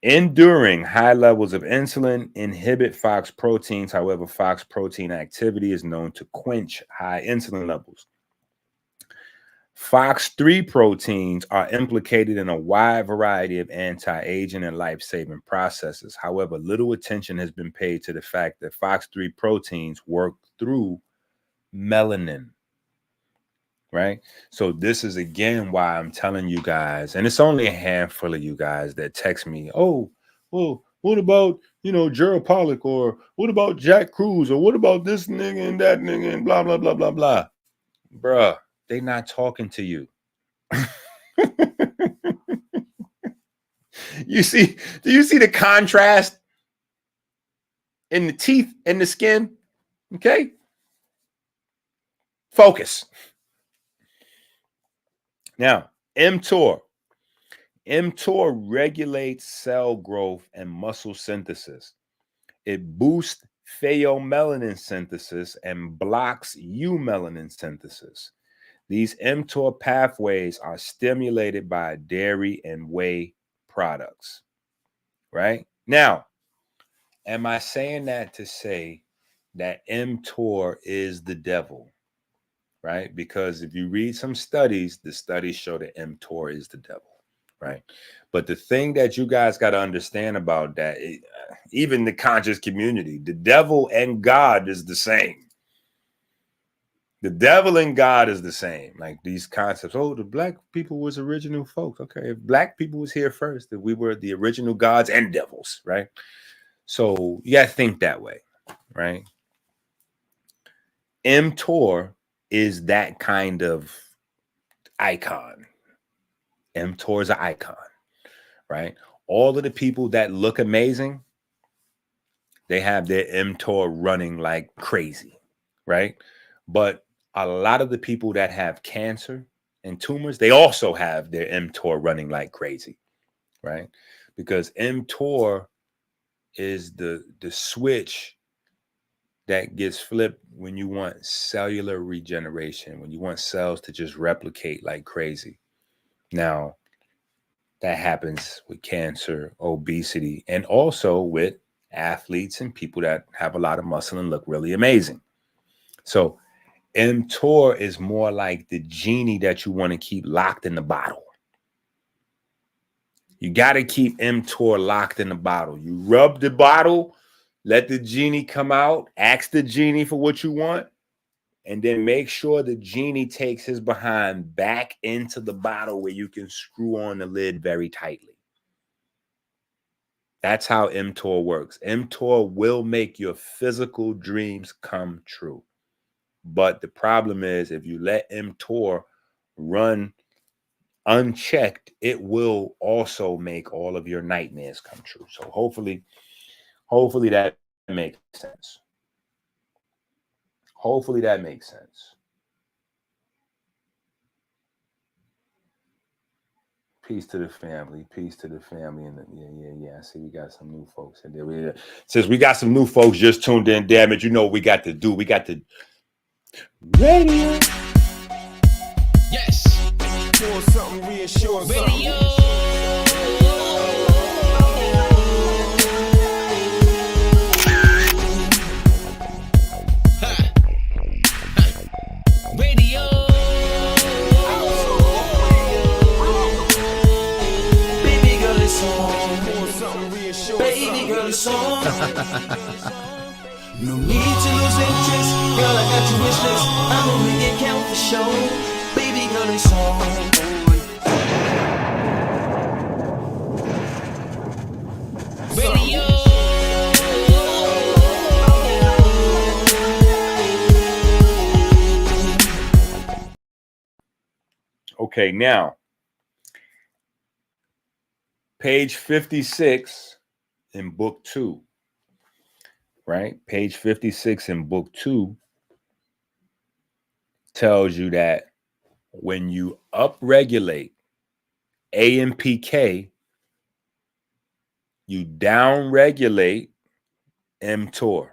Enduring high levels of insulin inhibit Fox proteins. However, Fox protein activity is known to quench high insulin levels. FOX3 proteins are implicated in a wide variety of anti-aging and life-saving processes. However, little attention has been paid to the fact that FOX3 proteins work through melanin. Right? So this is again why I'm telling you guys, and it's only a handful of you guys that text me, oh, well, what about, Gerald Pollack, or what about Jack Cruz, or what about this nigga and that nigga and blah, blah, blah, blah, blah. Bruh, they not talking to you. Do you see the contrast in the teeth and the skin? Okay. Focus. Now, mTOR. mTOR regulates cell growth and muscle synthesis. It boosts pheomelanin synthesis and blocks eumelanin synthesis. These mTOR pathways are stimulated by dairy and whey products. Right? Now, am I saying that to say that mTOR is the devil? Right? Because if you read some studies, the studies show that mTOR is the devil, right? But the thing that you guys got to understand about that, even the conscious community, the devil and God is the same. The devil and God is the same. Like these concepts. Oh, the black people was original folks. Okay, if black people was here first, then we were the original gods and devils, right? So you gotta think that way, right? mTOR is that kind of icon. mTOR is an icon, right? All of the people that look amazing, they have their mTOR running like crazy, right? But a lot of the people that have cancer and tumors, they also have their mTOR running like crazy, right? Because mTOR is the switch that gets flipped when you want cellular regeneration, when you want cells to just replicate like crazy. Now, that happens with cancer, obesity, and also with athletes and people that have a lot of muscle and look really amazing. So mTOR is more like the genie that you want to keep locked in the bottle. You got to keep mTOR locked in the bottle. You rub the bottle, let the genie come out, ask the genie for what you want, and then make sure the genie takes his behind back into the bottle where you can screw on the lid very tightly. That's how mTOR works. mTOR will make your physical dreams come true. But the problem is if you let mTOR run unchecked, it will also make all of your nightmares come true. So hopefully that makes sense. Hopefully that makes sense. Peace to the family. Peace to the family. And yeah. I see we got some new folks in there. Since we got some new folks just tuned in, damn it, you know what we got to do. We got to radio. Yes. For something reassuring Radio. Radio. Baby girl, it's on. For something reassuring. Baby girl, it's on. No need to lose interest. Girl, I got your wish list. I'ma make it count for sure. Baby girl, it's on. Radio. Okay, now page 56 in book 2, right? Page 56 in book 2 tells you that when you upregulate AMPK, you downregulate mTOR.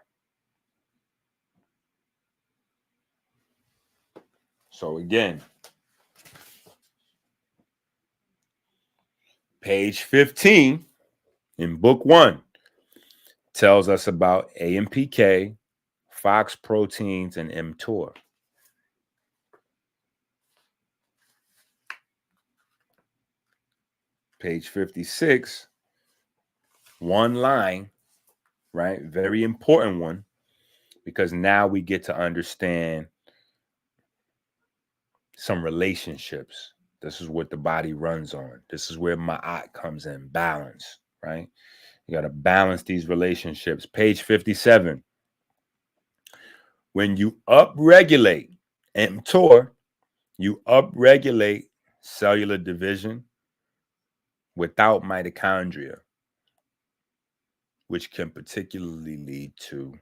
So again, page 15 in book 1 tells us about AMPK, FOX proteins, and mTOR. Page 56, one line, right? Very important one, because now we get to understand some relationships. This is what the body runs on. This is where ma'at comes in, balance, right? You got to balance these relationships. Page 57. When you upregulate mTOR, you upregulate cellular division without mitochondria, which can particularly lead to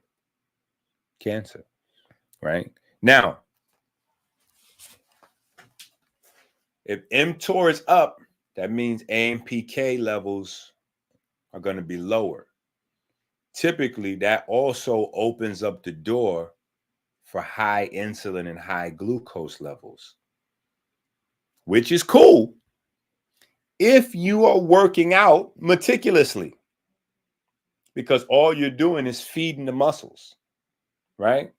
cancer, right? Now, if mTOR is up, that means AMPK levels are going to be lower. Typically, that also opens up the door for high insulin and high glucose levels, which is cool if you are working out meticulously, because all you're doing is feeding the muscles, right?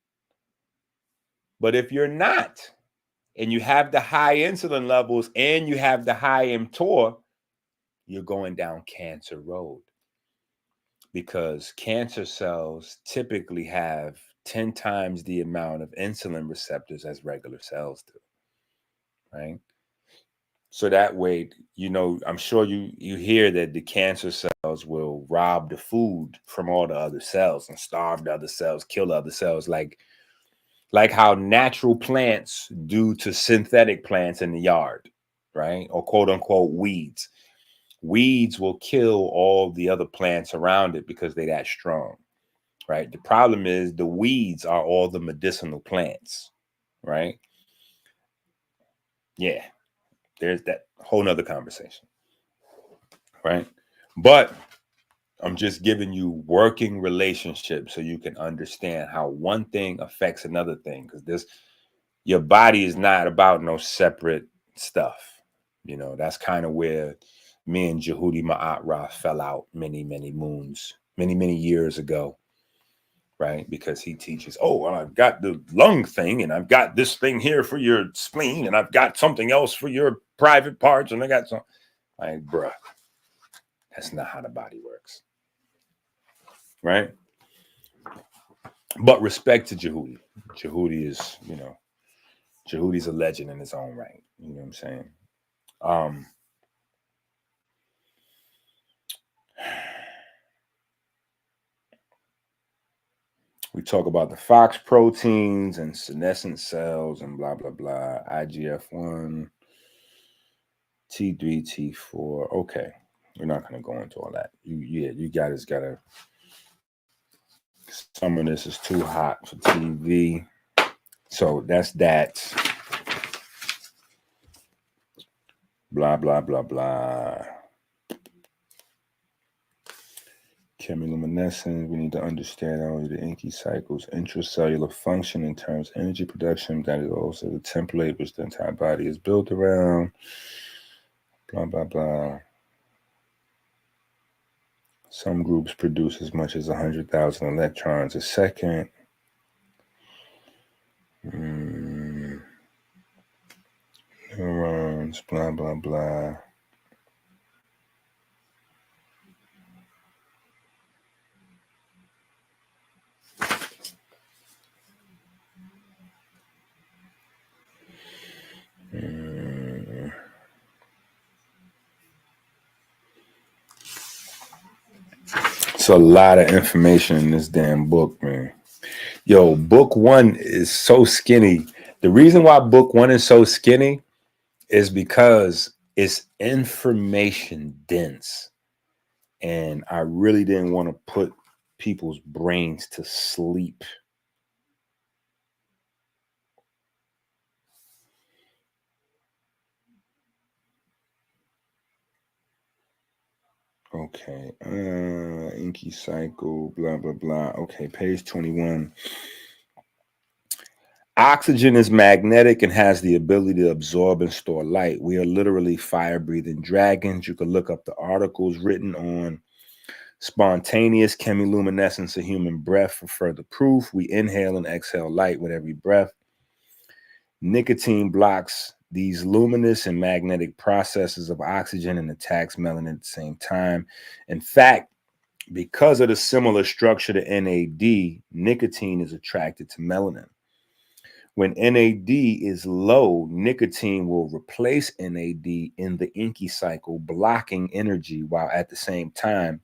But if you're not, and you have the high insulin levels and you have the high mTOR, you're going down cancer road, because cancer cells typically have 10 times the amount of insulin receptors as regular cells do, right? So that way, you know, I'm sure you hear that the cancer cells will rob the food from all the other cells and starve the other cells, kill the other cells, like how natural plants do to synthetic plants in the yard, right? Or quote unquote weeds. Weeds will kill all the other plants around it because they're that strong, right? The problem is the weeds are all the medicinal plants, right? Yeah, there's that whole nother conversation, right? But I'm just giving you working relationships so you can understand how one thing affects another thing, because this your body is not about no separate stuff. You know, that's kind of where me and Jehudi Ma'at fell out many many years ago, right? Because he teaches, oh, well, I've got the lung thing, and I've got this thing here for your spleen, and I've got something else for your private parts, and I got some. Like, bruh, that's not how the body works, right? But respect to Jehudi. Jehudi is, you know, Jehudi's a legend in his own right. You know what I'm saying? We talk about the FOX proteins and senescent cells and blah, blah, blah. IGF-1, T3, T4. Okay. We're not going to go into all that. You guys got to. Some of this is too hot for TV. So that's that. Blah, blah, blah, blah. Chemiluminescence, we need to understand not only the Enki cycle's intracellular function in terms of energy production, that is also the template which the entire body is built around. Blah, blah, blah. Some groups produce as much as 100,000 electrons a second. Neurons, blah, blah, blah. It's a lot of information in this damn book, man. Yo, book one is so skinny. The reason why book one is so skinny is because it's information dense. And I really didn't want to put people's brains to sleep. Okay, Enki cycle, blah, blah, blah. Okay, page 21. Oxygen is magnetic and has the ability to absorb and store light. We are literally fire-breathing dragons. You can look up the articles written on spontaneous chemiluminescence of human breath for further proof. We inhale and exhale light with every breath. Nicotine blocks these luminous and magnetic processes of oxygen and attacks melanin at the same time. In fact, because of the similar structure to NAD, nicotine is attracted to melanin. When NAD is low, nicotine will replace NAD in the Enki cycle, blocking energy while at the same time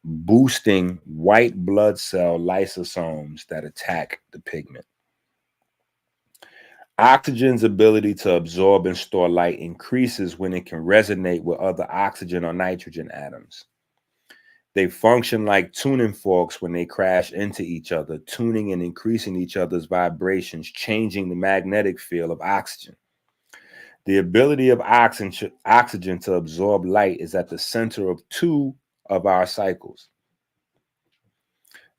boosting white blood cell lysosomes that attack the pigment. Oxygen's ability to absorb and store light increases when it can resonate with other oxygen or nitrogen atoms. They function like tuning forks when they crash into each other, tuning and increasing each other's vibrations, changing the magnetic field of oxygen. The ability of oxygen to absorb light is at the center of two of our cycles.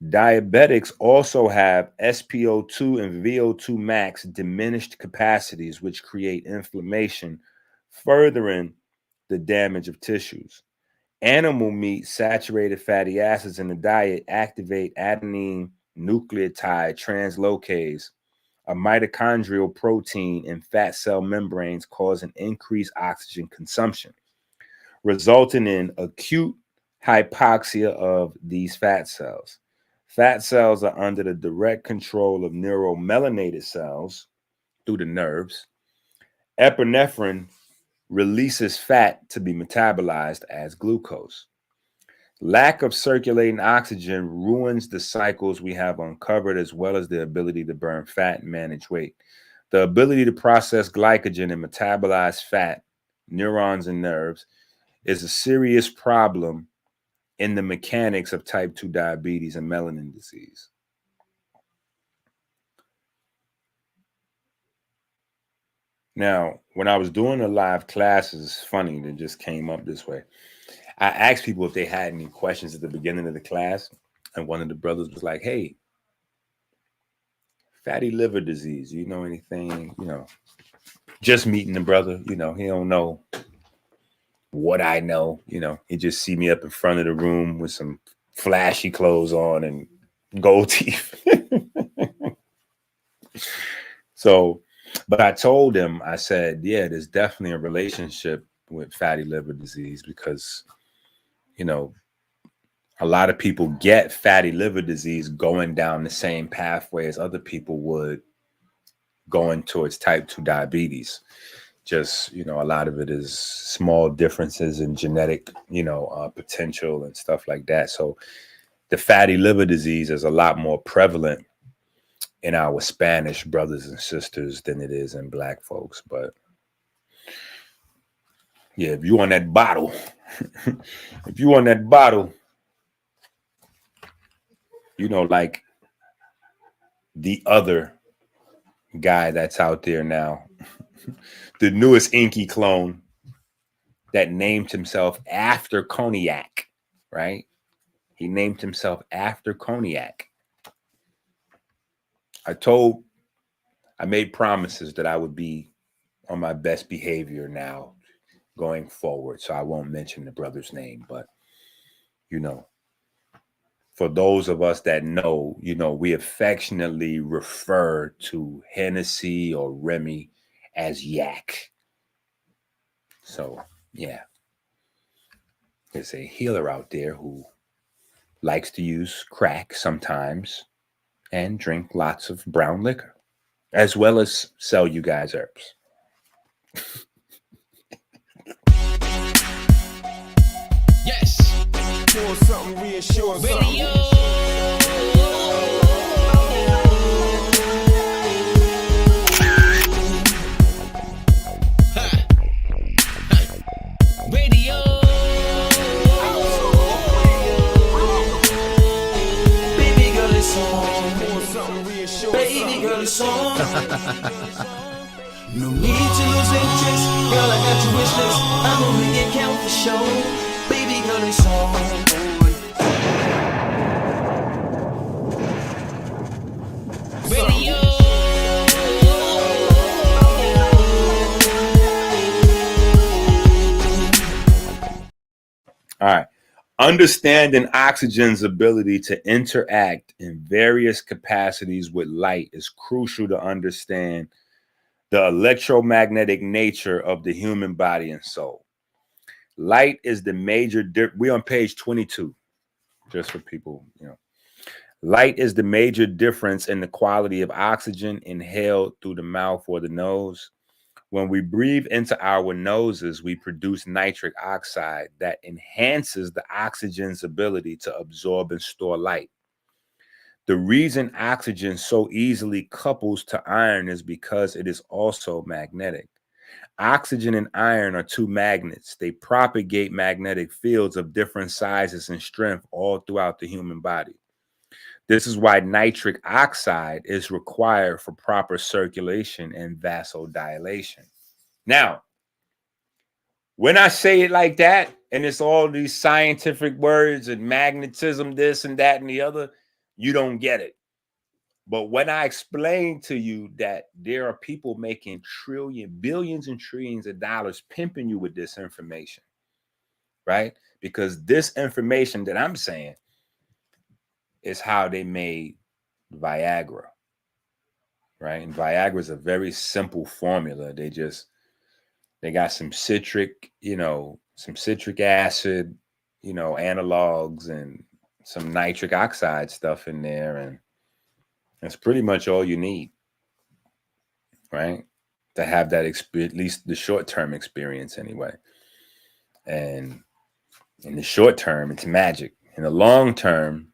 Diabetics also have SpO2 and VO2 max diminished capacities, which create inflammation, furthering the damage of tissues. Animal meat, saturated fatty acids in the diet activate adenine nucleotide translocase, a mitochondrial protein in fat cell membranes, causing increased oxygen consumption, resulting in acute hypoxia of these fat cells. Fat cells are under the direct control of neuromelanated cells through the nerves. Epinephrine releases fat to be metabolized as glucose. Lack of circulating oxygen ruins the cycles we have uncovered, as well as the ability to burn fat and manage weight. The ability to process glycogen and metabolize fat, neurons, and nerves is a serious problem in the mechanics of type 2 diabetes and melanin disease. Now, when I was doing the live classes, it's funny, that just came up this way. I asked people if they had any questions at the beginning of the class, and one of the brothers was like, "Hey, fatty liver disease, you know anything?" Just meeting the brother, he don't know what I know. He just see me up in front of the room with some flashy clothes on and gold teeth. So, but I told him, I said, yeah, there's definitely a relationship with fatty liver disease, because a lot of people get fatty liver disease going down the same pathway as other people would going towards type 2 diabetes. Just, a lot of it is small differences in genetic, potential and stuff like that. So the fatty liver disease is a lot more prevalent in our Spanish brothers and sisters than it is in Black folks. But yeah, if you on that bottle, like the other guy that's out there now, the newest Inky clone that named himself after cognac, right? He named himself after cognac. I made promises that I would be on my best behavior now going forward. So I won't mention the brother's name, but for those of us that know, we affectionately refer to Hennessy or Remy as yak. So yeah, there's a healer out there who likes to use crack sometimes and drink lots of brown liquor, as well as sell you guys herbs. Yes. For something, reassure something. Radio. Radio. Baby girl, it's on. For something, reassure Baby girl, it's on. No need to lose interest. Girl, I got your wish list. I'm gonna make it count for sure. Baby girl, it's on. Radio. All right. Understanding oxygen's ability to interact in various capacities with light is crucial to understand the electromagnetic nature of the human body and soul. Light is the major, we're on page 22, just for people, Light is the major difference in the quality of oxygen inhaled through the mouth or the nose. When we breathe into our noses, we produce nitric oxide that enhances the oxygen's ability to absorb and store light. The reason oxygen so easily couples to iron is because it is also magnetic. Oxygen and iron are two magnets. They propagate magnetic fields of different sizes and strength all throughout the human body. This is why nitric oxide is required for proper circulation and vasodilation. Now, when I say it like that, and it's all these scientific words and magnetism, this and that and the other, you don't get it. But when I explain to you that there are people making billions and trillions of dollars pimping you with this information, right? Because this information that I'm saying is how they made Viagra, right? And Viagra is a very simple formula. They got some citric acid, analogs and some nitric oxide stuff in there, and that's pretty much all you need, right? To have that experience, at least the short-term experience anyway. And in the short term, it's magic. In the long term,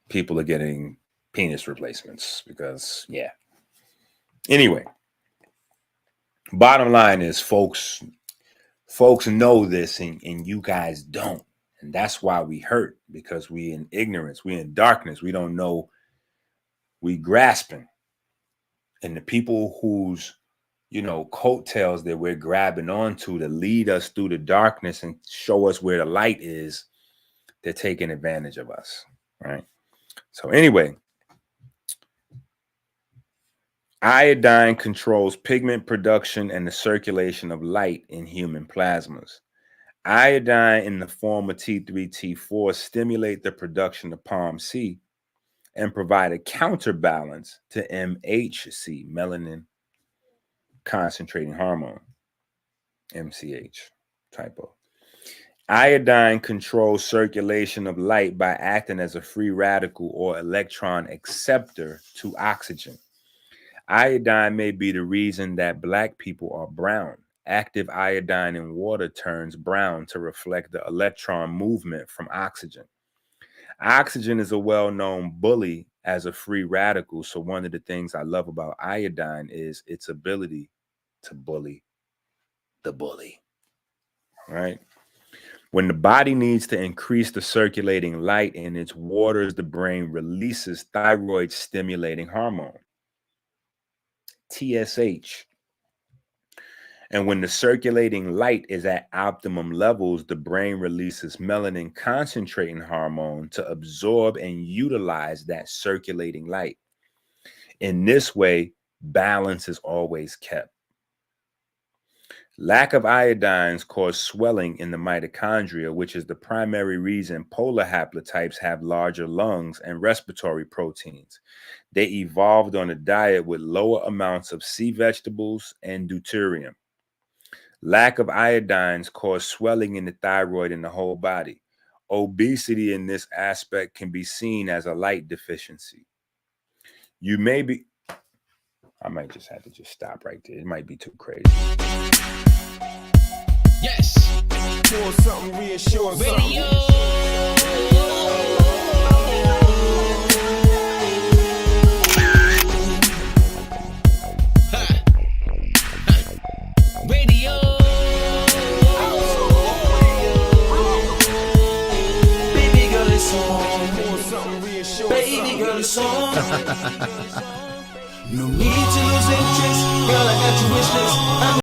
people are getting penis replacements because, yeah. Anyway, bottom line is folks know this and you guys don't. And that's why we hurt, because we in ignorance, we in darkness, we don't know, we grasping. And the people whose, coattails that we're grabbing onto to lead us through the darkness and show us where the light is, they're taking advantage of us, right? So anyway, iodine controls pigment production and the circulation of light in human plasmas. Iodine in the form of T3, T4 stimulate the production of POMC and provide a counterbalance to MHC, melanin concentrating hormone, MCH, typo. Iodine controls circulation of light by acting as a free radical or electron acceptor to oxygen. Iodine may be the reason that Black people are brown. Active iodine in water turns brown to reflect the electron movement from oxygen. Oxygen is a well-known bully as a free radical, so one of the things I love about iodine is its ability to bully the bully, right? When the body needs to increase the circulating light in its waters, the brain releases thyroid-stimulating hormone, TSH. And when the circulating light is at optimum levels, the brain releases melanin concentrating hormone to absorb and utilize that circulating light. In this way, balance is always kept. Lack of iodines cause swelling in the mitochondria, which is the primary reason polar haplotypes have larger lungs and respiratory proteins. They evolved on a diet with lower amounts of sea vegetables and deuterium. Lack of iodines cause swelling in the thyroid in the whole body. Obesity in this aspect can be seen as a light deficiency. You may be, I might just have to just stop right there. It might be too crazy. Yes. For something reassuring Radio. Radio. Baby girl, it's on. Baby girl, it's on. No need to lose interest. Girl, I got your wish list.